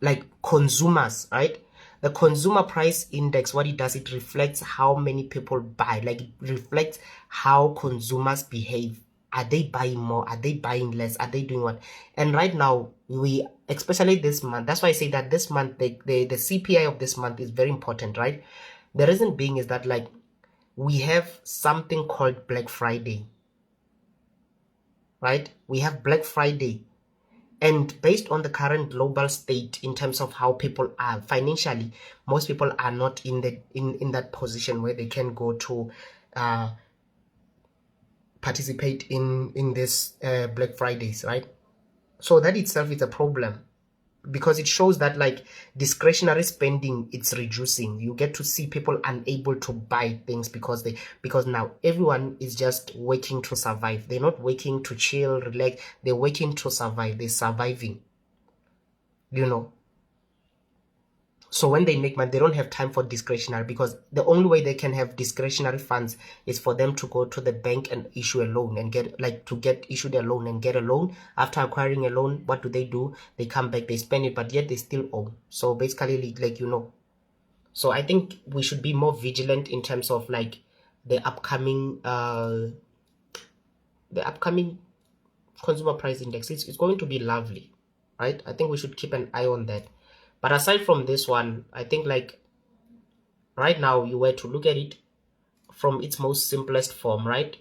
like consumers, right? The consumer price index, what it does, it reflects how many people buy. Like, it reflects how consumers behave. Are they buying more? Are they buying less? Are they doing what? And right now, especially this month, that's why I say that this month, the CPI of this month is very important, right? The reason being is that, like, we have something called Black Friday, right? We have Black Friday. And based on the current global state in terms of how people are financially, most people are not in that position where they can go to participate in this Black Fridays, right? So that itself is a problem, because it shows that, like, discretionary spending, it's reducing. You get to see people unable to buy things because now everyone is just working to survive. They're not working to chill, relax. They're working to survive. They're surviving, So when they make money, they don't have time for discretionary, because the only way they can have discretionary funds is for them to go to the bank and issue a loan and get issued a loan and get a loan. After acquiring a loan, what do? They come back, they spend it, but yet they still owe. So basically, so I think we should be more vigilant in terms of, like, the upcoming consumer price index. It's going to be lovely, right? I think we should keep an eye on that. But aside from this one, I think, like, right now, you were to look at it from its most simplest form, right?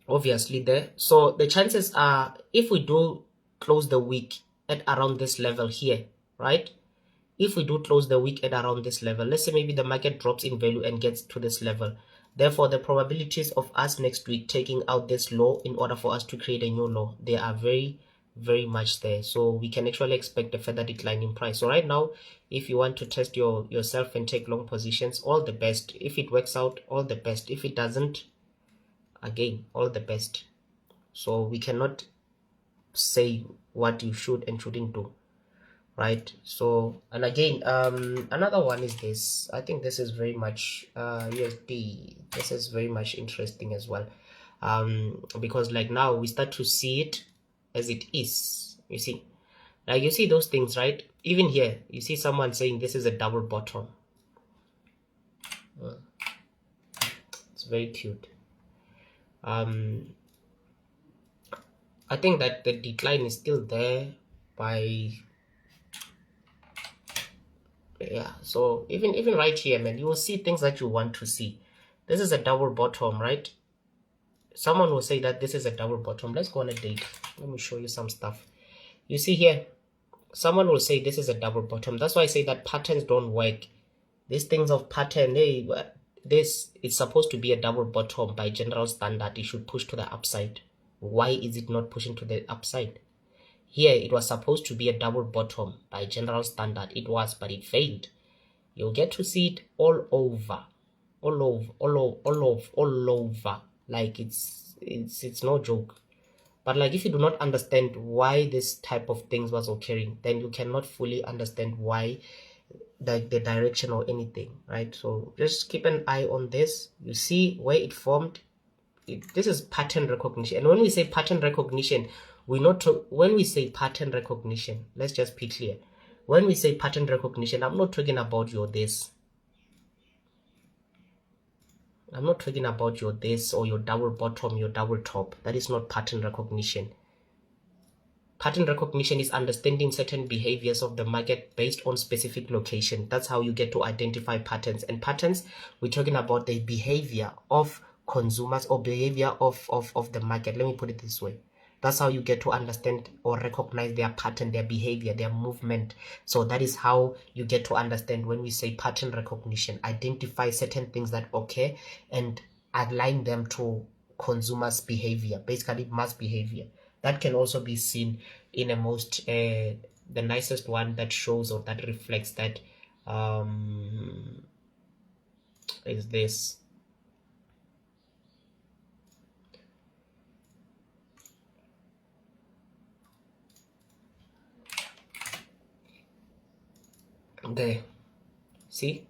Obviously there. So the chances are, if we do close the week at around this level here, right? If we do close the week at around this level, let's say maybe the market drops in value and gets to this level. Therefore, the probabilities of us next week taking out this low in order for us to create a new low, they are very, very much there. So we can actually expect a further decline in price. So right now, if you want to test yourself and take long positions, all the best. If it works out, all the best. If it doesn't, again, all the best. So we cannot say what you should and shouldn't do, right? So, and again, another one is this. I think this is very much USD. This is very much interesting as well, because, like, now we start to see it as it is. You see, Like you see those things, right? Even here, you see someone saying this is a double bottom. It's very cute. I think that the decline is still there by, yeah. So even right here, man, you will see things that you want to see. This is a double bottom, right? Someone will say that this is a double bottom. Let's go on a date. Let me show you some stuff. You see here, someone will say this is a double bottom. That's why I say that patterns don't work. These things of pattern, hey, this is supposed to be a double bottom by general standard. It should push to the upside. Why is it not pushing to the upside? Here, it was supposed to be a double bottom by general standard. It was, but it failed. You'll get to see it all over. Like it's no joke. But like if you do not understand why this type of things was occurring, then you cannot fully understand why the direction or anything, right? So just keep an eye on this. You see where it formed. This is pattern recognition. And when we say pattern recognition, when we say pattern recognition, let's just be clear. When we say pattern recognition, I'm not talking about your this. I'm not talking about your this or your double bottom, your double top. That is not pattern recognition. Pattern recognition is understanding certain behaviors of the market based on specific location. That's how you get to identify patterns. And patterns, we're talking about the behavior of consumers or behavior of the market. Let me put it this way. That's how you get to understand or recognize their pattern, their behavior, their movement. So that is how you get to understand when we say pattern recognition. Identify certain things that occur and align them to consumers' behavior, basically mass behavior. That can also be seen in a most the nicest one that shows or that reflects that is this. There, see,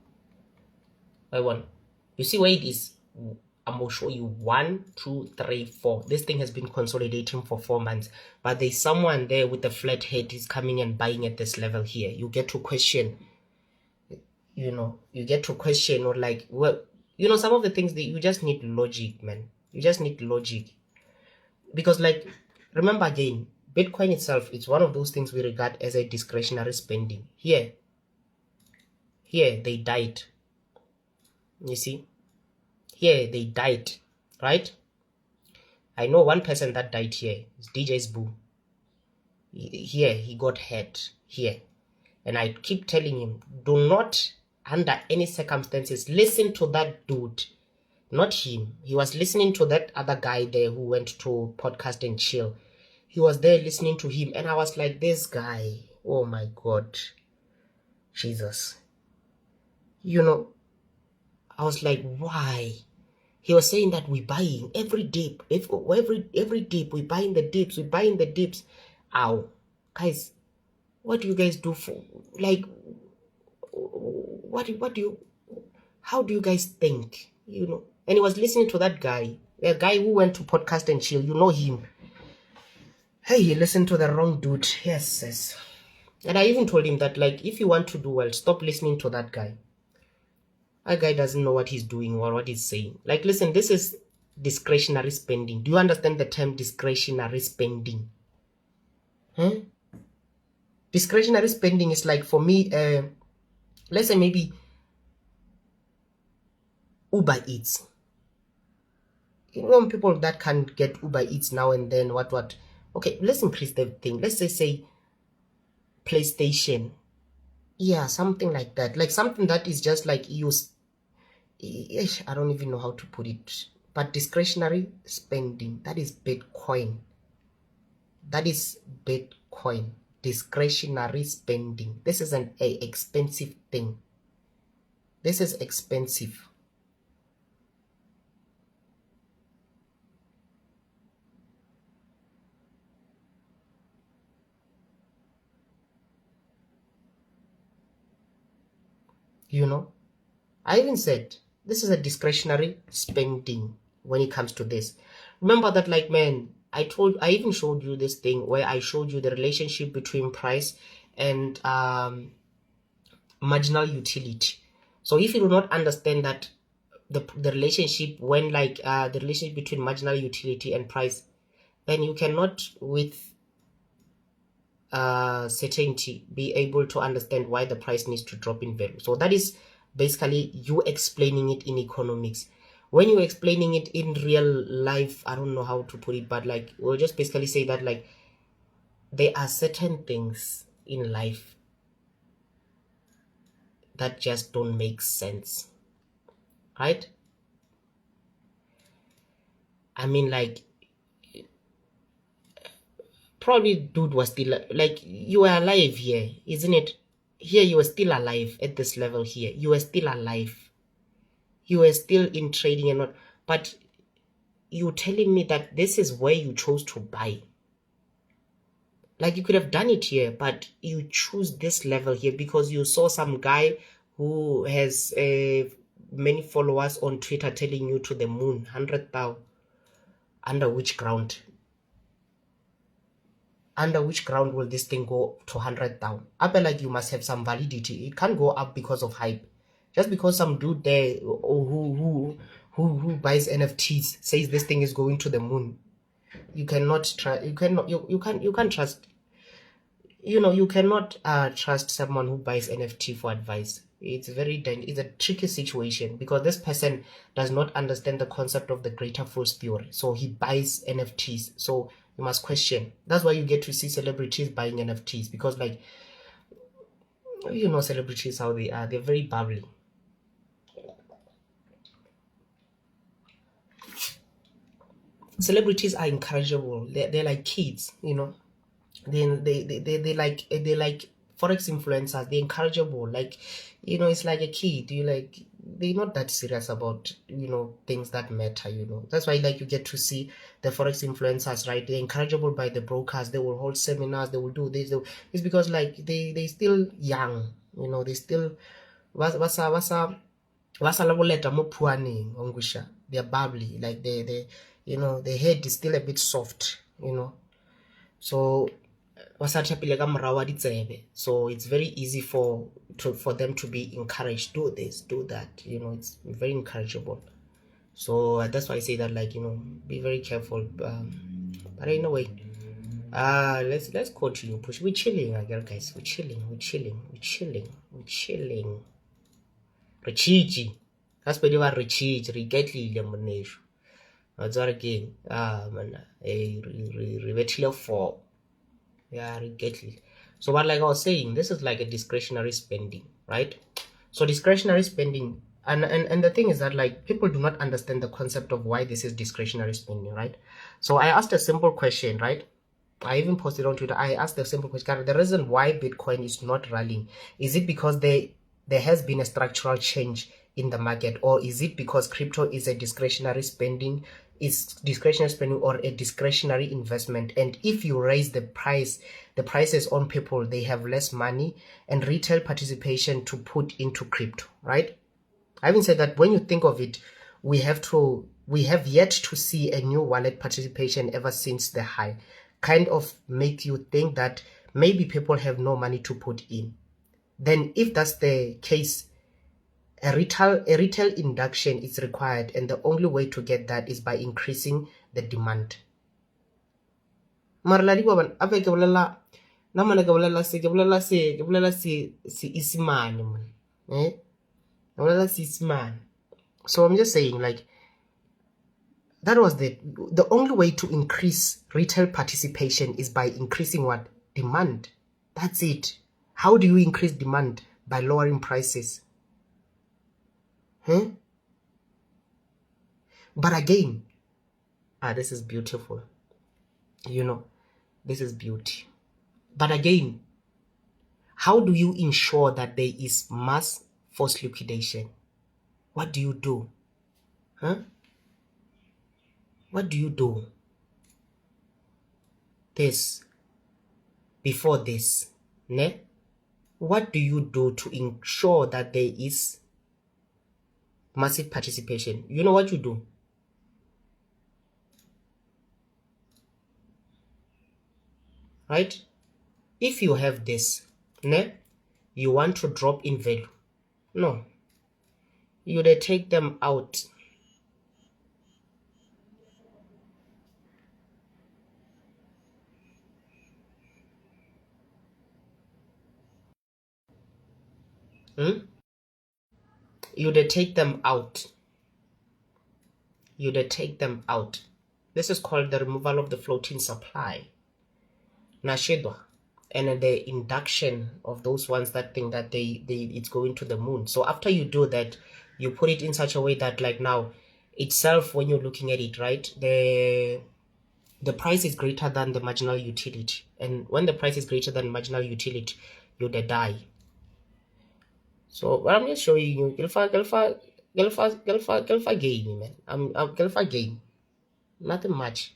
I want. You see where it is. I'm going to show you 1, 2, 3, 4. This thing has been consolidating for 4 months, but there's someone there with a flat head is coming and buying at this level here. You get to question, you get to question, or like, well, some of the things that you just need logic, man. You just need logic, because like, remember again, Bitcoin itself is one of those things we regard as a discretionary spending. Here they died. You see, here they died, right? I know one person that died here. It's DJ's Boo. Here he got hurt here, and I keep telling him, do not under any circumstances listen to that dude. Not him. He was listening to that other guy there who went to podcast and chill. He was there listening to him, and I was like, this guy, oh my God, Jesus. I was like, why? He was saying that we're buying every dip. Every dip, we're buying the dips. Ow. Guys, what do you guys do for, like, how do you guys think? And he was listening to that guy, the guy who went to podcast and chill, him. Hey, he listened to the wrong dude. Yes. And I even told him that, like, if you want to do well, stop listening to that guy. That guy doesn't know what he's doing or what he's saying. Like, listen, this is discretionary spending. Do you understand the term discretionary spending? Discretionary spending is like, for me, let's say maybe Uber Eats. People that can get Uber Eats now and then, what? Okay, let's increase the thing. Let's say PlayStation. Yeah, something like that. Like something that is just like I don't even know how to put it. But discretionary spending, that is Bitcoin. Discretionary spending. This is an expensive thing. This is expensive. I even said this is a discretionary spending when it comes to this. Remember that, like, man, I even showed you this thing where I showed you the relationship between price and marginal utility. So if you do not understand that the relationship when the relationship between marginal utility and price, then you cannot with certainty be able to understand why the price needs to drop in value. So that is basically you explaining it in economics. When you're explaining it in real life, I don't know how to put it, but like we'll just basically say that like there are certain things in life that just don't make sense, right? I mean, like, probably dude was still like, you were alive here, isn't it? Here you were still alive at this level. Here you were still alive, you were still in trading and not, but you telling me that this is where you chose to buy. Like, you could have done it here, but you choose this level here because you saw some guy who has many followers on Twitter telling you to the moon, 100,000. Under which ground? Under which ground will this thing go to 100,000? I feel like you must have some validity. It can't go up because of hype. Just because some dude there who buys NFTs says this thing is going to the moon, you cannot trust. You can't trust. You cannot trust someone who buys NFT for advice. It's it's a tricky situation because this person does not understand the concept of the greater force theory. So he buys NFTs. So you must question. That's why you get to see celebrities buying NFTs, because like, celebrities how they are. They're very bubbly. Celebrities are encourageable. They're like kids, they like forex influencers. They're encourageable, like, it's like a kid. They're not that serious about things that matter. That's why, like, you get to see the forex influencers, right? They're encourageable by the brokers. They will hold seminars, they will do this. It's because like they still young, they still they're bubbly, like their head is still a bit soft, so so it's very easy for them to be encouraged, do this, do that, it's very encourageable. So that's why I say that, like, be very careful. But anyway, let's continue push. We're chilling again, guys. We're chilling. Richiji. That's what you are. Richiji. Rigetlile monesho. That's what again. Man. Rivetile for. Yeah, rigetlile. So what, like I was saying, this is like a discretionary spending, right? So discretionary spending, and the thing is that, like, people do not understand the concept of why this is discretionary spending, right? So I asked a simple question, right? I even posted on Twitter. I asked a simple question: the reason why Bitcoin is not rallying, is it because there has been a structural change in the market, or is it because crypto is a discretionary spending? Is discretionary spending or a discretionary investment? And if you raise the prices on people, they have less money and retail participation to put into crypto, right? I even said that when you think of it, we have yet to see a new wallet participation ever since the high. Kind of make you think that maybe people have no money to put in. Then if that's the case, a retail induction is required, and the only way to get that is by increasing the demand. Mara la di bobana ape ke bolela na mona ke bolela se isimane man. Ke bolela se isimane. So I'm just saying, like, that was the only way to increase retail participation is by increasing what? Demand. That's it. How do you increase demand? By lowering prices. But again, this is beautiful. This is beauty. But again, how do you ensure that there is mass force liquidation? What do you do? What do you do? This, before this, ne? What do you do to ensure that there is massive participation? You know what you do? right? If you have this, ne, you want to drop in value, no, you they take them out. You they take them out. You they take them out. This is called the removal of the floating supply. Nashidwa. And the induction of those ones that think that it's going to the moon. So after you do that, you put it in such a way that like now itself, when you're looking at it, right, the price is greater than the marginal utility. And when the price is greater than marginal utility, you die. So what I'm just showing you, Gelfa game, man. I'm Gelfa game. Nothing much.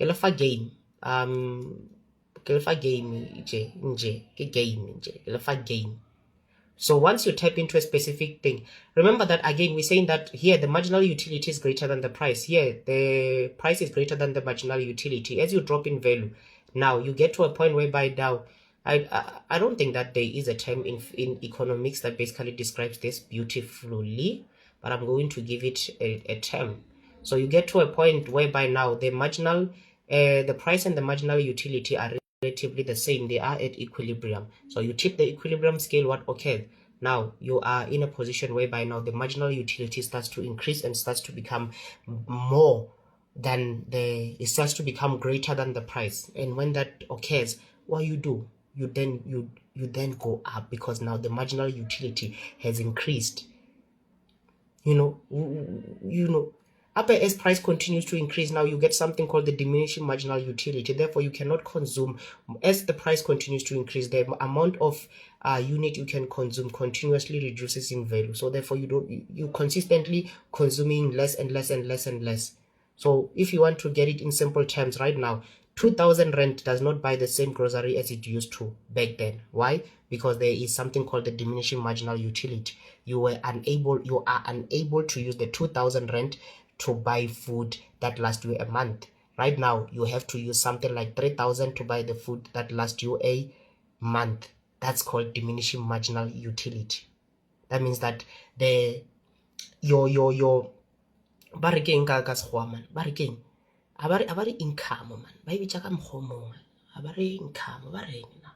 Gelfa game. Gelfa game game. So once you tap into a specific thing, remember that again, we're saying that here the marginal utility is greater than the price. Here the price is greater than the marginal utility. As you drop in value, now you get to a point whereby now I don't think that there is a term in economics that basically describes this beautifully, but I'm going to give it a term. So you get to a point whereby now the marginal, the price and the marginal utility are relatively the same. They are at equilibrium. So you tip the equilibrium scale, what occurs? Now you are in a position whereby now the marginal utility starts to increase and starts to become more than it starts to become greater than the price. And when that occurs, what you do? You then go up, because now the marginal utility has increased. You know, up as price continues to increase, now you get something called the diminishing marginal utility. Therefore, you cannot consume as the price continues to increase. The amount of unit you can consume continuously reduces in value. So therefore, you consistently consuming less and less and less and less. So if you want to get it in simple terms, right now, 2,000 rand does not buy the same grocery as it used to back then. Why? Because there is something called the diminishing marginal utility. You are unable to use the 2,000 rand to buy food that lasts you a month. Right now, you have to use something like 3,000 to buy the food that lasts you a month. That's called diminishing marginal utility. That means that your barikeng ka sekgowa man, barikeng a ba re income man, ba e bitsa ka mokgwa o mongwe, a ba re income, ba reng na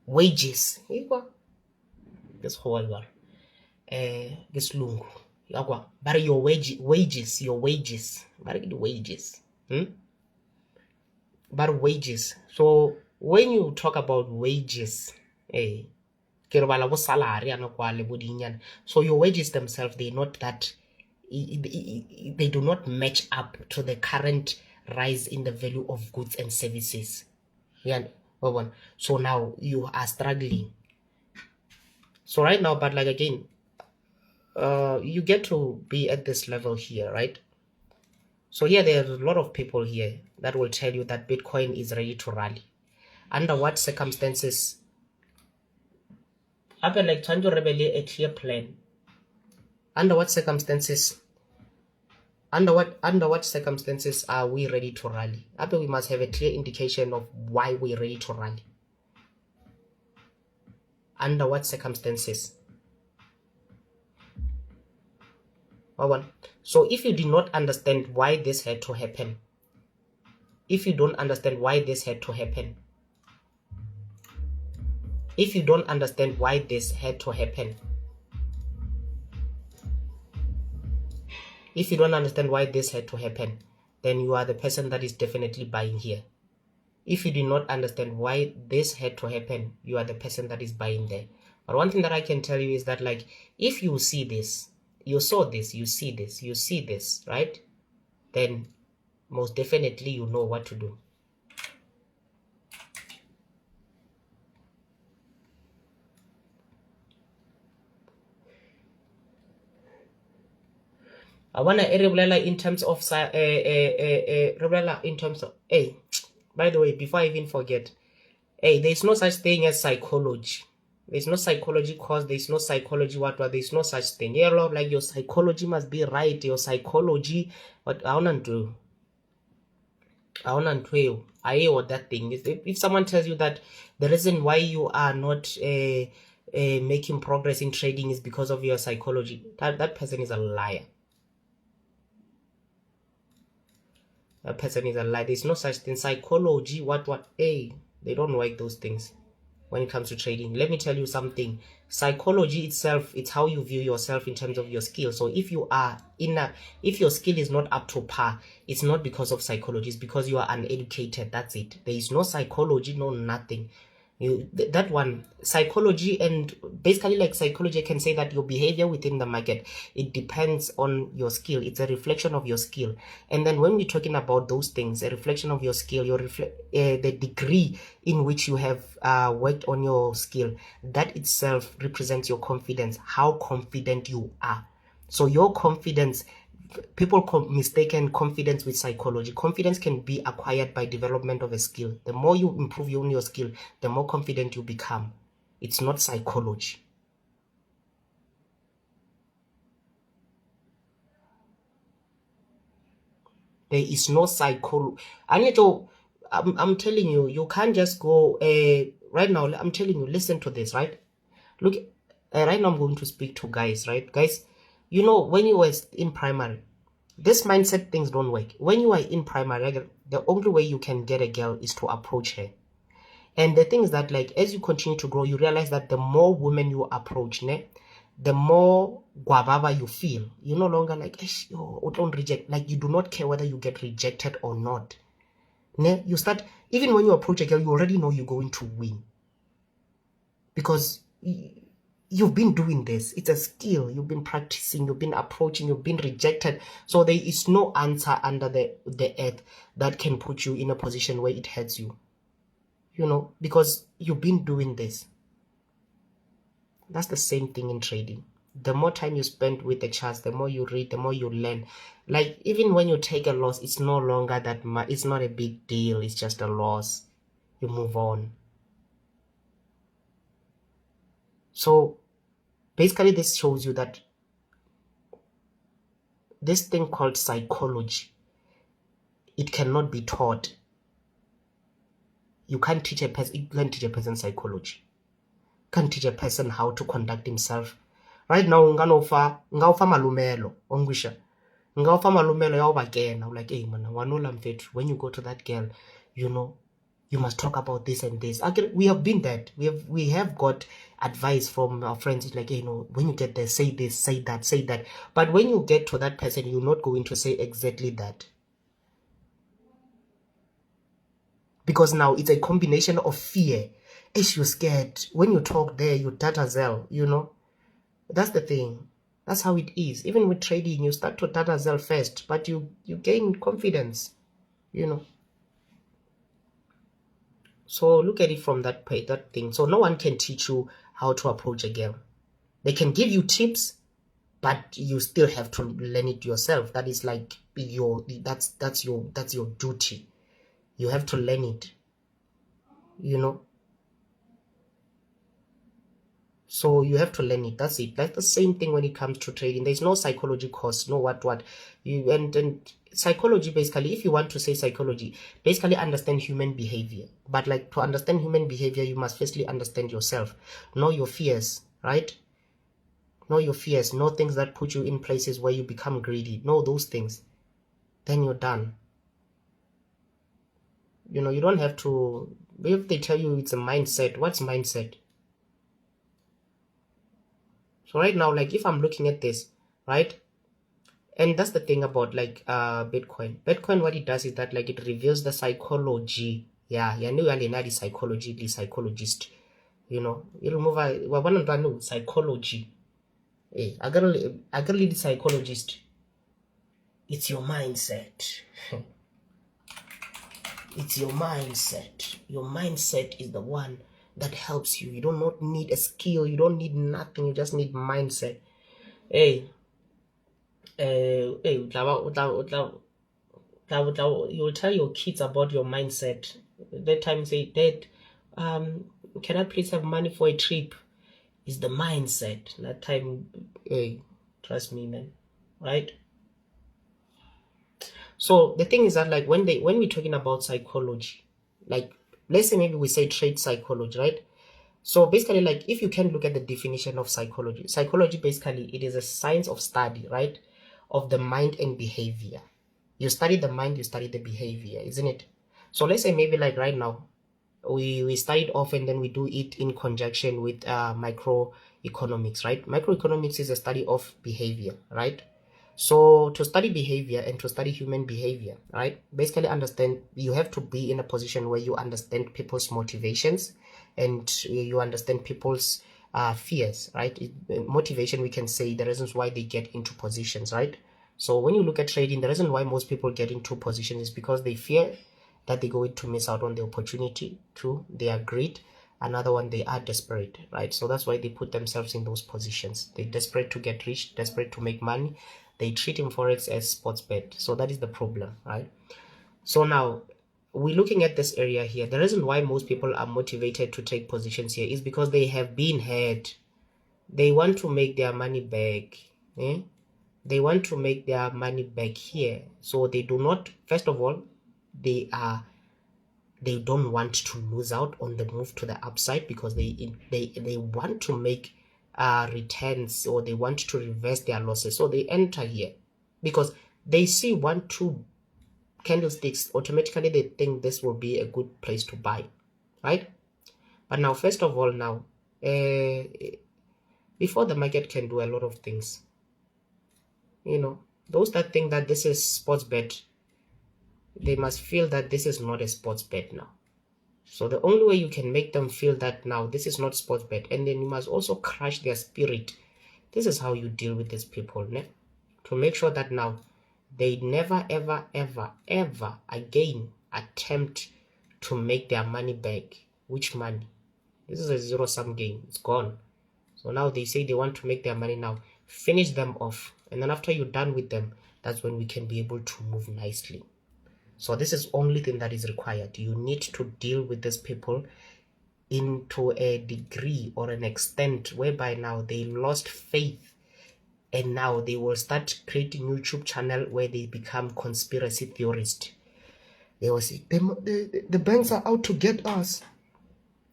wages, ikwa ke sekgowa le bara ke selungu ya kwa ba re your wages ba re ke di wages ba re wages. So when you talk about wages, ke re bala bo salary ana kwa le bo dinyana. So your wages themselves, they not that they do not match up to the current rise in the value of goods and services. Yeah, so now you are struggling. So right now, but like again, you get to be at this level here, right? So here there are a lot of people here that will tell you that Bitcoin is ready to rally. Under what circumstances? Happen like trying to rebel a clear plan. Under what circumstances? Under what circumstances are we ready to rally? Happen we must have a clear indication of why we're ready to rally. Under what circumstances? So if you did not understand why this had to happen, if you don't understand why this had to happen, if you don't understand why this had to happen, if you don't understand why this had to happen, then you are the person that is definitely buying here. If you do not understand why this had to happen, you are the person that is buying there. But one thing that I can tell you is that, like, if you see this, you saw this, you see this, you see this, right? Then most definitely you know what to do. I want to in terms of in terms of by the way, before I even forget, there's no such thing as psychology. There's no psychology cause, there's no psychology what, there's no such thing. Yeah, Lord, like your psychology must be right, your psychology, what I wanna do. I what that thing is. If someone tells you that the reason why you are not making progress in trading is because of your psychology, that person is a liar. That person is a liar. There's no such thing. Psychology, what? Hey, they don't like those things when it comes to trading. Let me tell you something. Psychology itself, it's how you view yourself in terms of your skill. So if you are if your skill is not up to par, it's not because of psychology, it's because you are uneducated. That's it. There is no psychology, no nothing. That one, psychology, and basically like psychology, I can say that your behavior within the market, it depends on your skill. It's a reflection of your skill. And then when we're talking about those things, a reflection of your skill, the degree in which you have worked on your skill, that itself represents your confidence, how confident you are. So your confidence, people mistaken confidence with psychology. Confidence can be acquired by development of a skill. The more you improve on your skill, the more confident you become. It's not psychology. There is no psychology. I'm telling you, you can't just go right now. I'm telling you, listen to this, right? Look, right now I'm going to speak to guys, right? Guys, you know, when you were in primary, this mindset things don't work. When you are in primary, the only way you can get a girl is to approach her. And the thing is that, like, as you continue to grow, you realize that the more women you approach, the more guavava you feel. You're no longer like, don't reject. Like, you do not care whether you get rejected or not. You start, even when you approach a girl, you already know you're going to win. Because you've been doing this. It's a skill. You've been practicing. You've been approaching. You've been rejected. So there is no answer under the earth that can put you in a position where it hurts you. You know, because you've been doing this. That's the same thing in trading. The more time you spend with the charts, the more you read, the more you learn. Like, even when you take a loss, it's no longer that much. It's not a big deal. It's just a loss. You move on. So basically, this shows you that this thing called psychology, it cannot be taught. You can't teach a person. You can't teach a person psychology. You can't teach a person how to conduct himself. Right now, ngaufa malumelo, ongwisha. Ngaufa malumelo ya ubakena. Like, hey man, wanola mfethu. When you go to that girl, you know, you must talk about this and this. We have been that. We have got advice from our friends. It's like, hey, you know, when you get there, say this, say that, say that. But when you get to that person, you're not going to say exactly that. Because now it's a combination of fear. If you're scared, when you talk there, you tata zell, you know. That's the thing. That's how it is. Even with trading, you start to tata zell first, but you gain confidence, you know. So look at it from that thing. So no one can teach you how to approach a girl. They can give you tips, but you still have to learn it yourself. That is like that's your duty. You have to learn it, you know. So you have to learn it. That's it. That's the same thing when it comes to trading. There's no psychology course, no what. You and psychology, basically, if you want to say psychology, basically understand human behavior. But like, to understand human behavior, you must firstly understand yourself. Know your fears, right? Know your fears. Know things that put you in places where you become greedy. Know those things. Then you're done. You know, you don't have to. If they tell you it's a mindset, what's mindset? So right now, like, if I'm looking at this, right? And that's the thing about like Bitcoin. Bitcoin, what it does is that, like, it reveals the psychology. Yeah, you know, the psychology, the psychologist. You know, it'll move one of the psychology. Hey, I gotta lead the psychologist. It's your mindset. It's your mindset. Your mindset is the one that helps you. You do not need a skill. You don't need nothing. You just need mindset. Hey, you'll tell your kids about your mindset. That time say, Dad, can I please have money for a trip? Is the mindset. That time, hey, trust me, man. Right? So the thing is that like when we're talking about psychology, like let's say maybe we say trade psychology, right? So basically, like if you can look at the definition of psychology basically it is a science of study, right, of the mind and behavior. You study the mind, you study the behavior, isn't it? So let's say maybe like right now we study it off and then we do it in conjunction with microeconomics, right? Microeconomics is a study of behavior, right? So to study behavior and to study human behavior, right, basically understand, you have to be in a position where you understand people's motivations and you understand people's fears, right? Motivation, we can say the reasons why they get into positions, right? So when you look at trading, the reason why most people get into positions is because they fear that they're going to miss out on the opportunity. Two, they are greed. Another one, they are desperate, right? So that's why they put themselves in those positions. They're desperate to get rich, desperate to make money. They treat in forex as sports bet. So that is the problem, right? So now we're looking at this area here. The reason why most people are motivated to take positions here is because they have been had. They want to make their money back. They want to make their money back here. So they do not, first of all, they don't want to lose out on the move to the upside because they want to make returns, or they want to reverse their losses. So they enter here because they see 1 2 candlesticks, automatically they think this will be a good place to buy, right? But now first of all, now before the market can do a lot of things, those that think that this is sports bet, they must feel that this is not a sports bet now. So the only way you can make them feel that now this is not sports bet, and then you must also crush their spirit. This is how you deal with these people, to make sure that now they never ever ever ever again attempt to make their money back. Which money? This is a zero-sum game. It's gone. So now they say they want to make their money now. Finish them off, and then after you're done with them, that's when we can be able to move nicely. So this is only thing that is required. You need to deal with these people into a degree or an extent whereby now they lost faith, and now they will start creating YouTube channel where they become conspiracy theorists. They will say the banks are out to get us.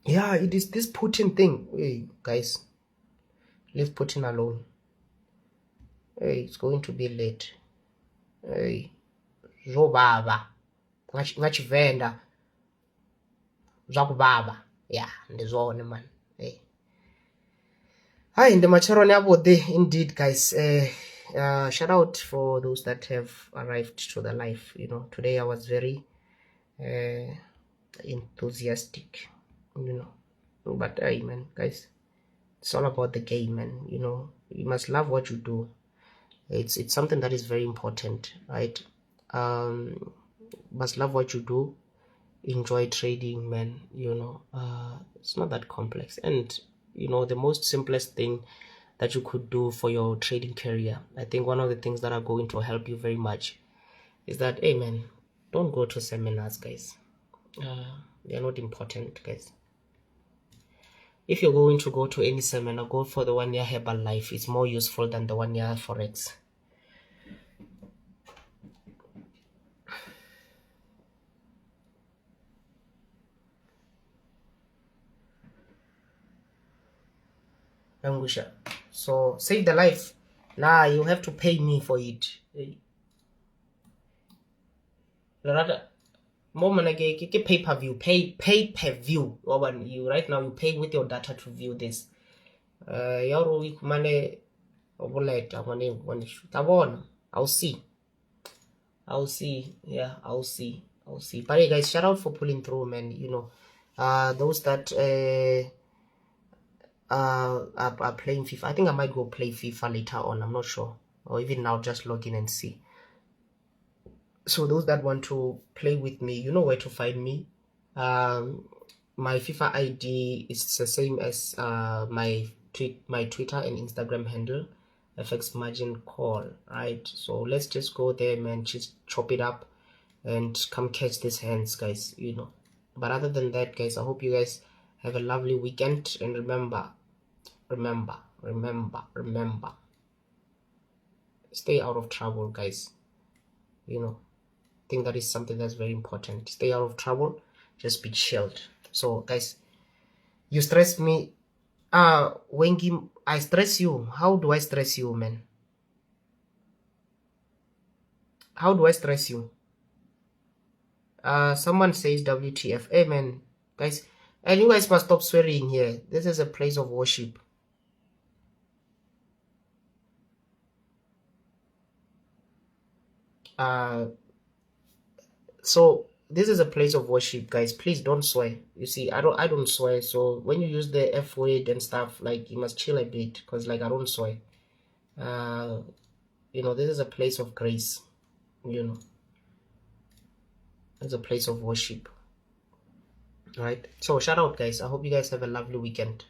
Yeah, it is this Putin thing. Hey guys, leave Putin alone. Hey, it's going to be late. Hey, zobaba vachivenda zvakubaba, yeah, ndizvone man. Hey, hi, ndemacharoni abo there indeed, guys. Shout out for those that have arrived to the live. Today I was very enthusiastic, but hey man, guys, it's all about the game, man. You must love what you do. It's something that is very important, right? Must love what you do, enjoy trading, man. It's not that complex, and the most simplest thing that you could do for your trading career, I think one of the things that are going to help you very much is that, hey man, don't go to seminars, guys. They're not important, guys. If you're going to go to any seminar, go for the 1 year Herbalife. It's more useful than the 1 year Forex. Angusha. So save the life. Nah, you have to pay me for it. Rather, more money, pay per view, pay per view. You right now you pay with your data to view this. Money, I'll see. Yeah, I'll see. But hey, guys, shout out for pulling through, man. Those that are playing FIFA. I think I might go play FIFA later on. I'm not sure, or even now, just log in and see. So those that want to play with me, you know where to find me. My FIFA ID is the same as my Twitter and Instagram handle, FX Margin Call, right? So let's just go there, man. Just chop it up and come catch these hands, guys. But other than that, guys, I hope you guys have a lovely weekend, and remember, stay out of trouble, guys. think that is something that's very important. Stay out of trouble, just be chilled. So guys, you stress me. Wengi, I stress you. How do I stress you, man? How do I stress you? Someone says WTF. Hey man, guys, and you guys must stop swearing here. This is a place of worship. So this is a place of worship, guys. Please don't swear. You see, I don't swear. So when you use the F word and stuff, like, you must chill a bit, because like I don't swear. You know, this is a place of grace. You know, it's a place of worship. Right. So shout out, guys. I hope you guys have a lovely weekend.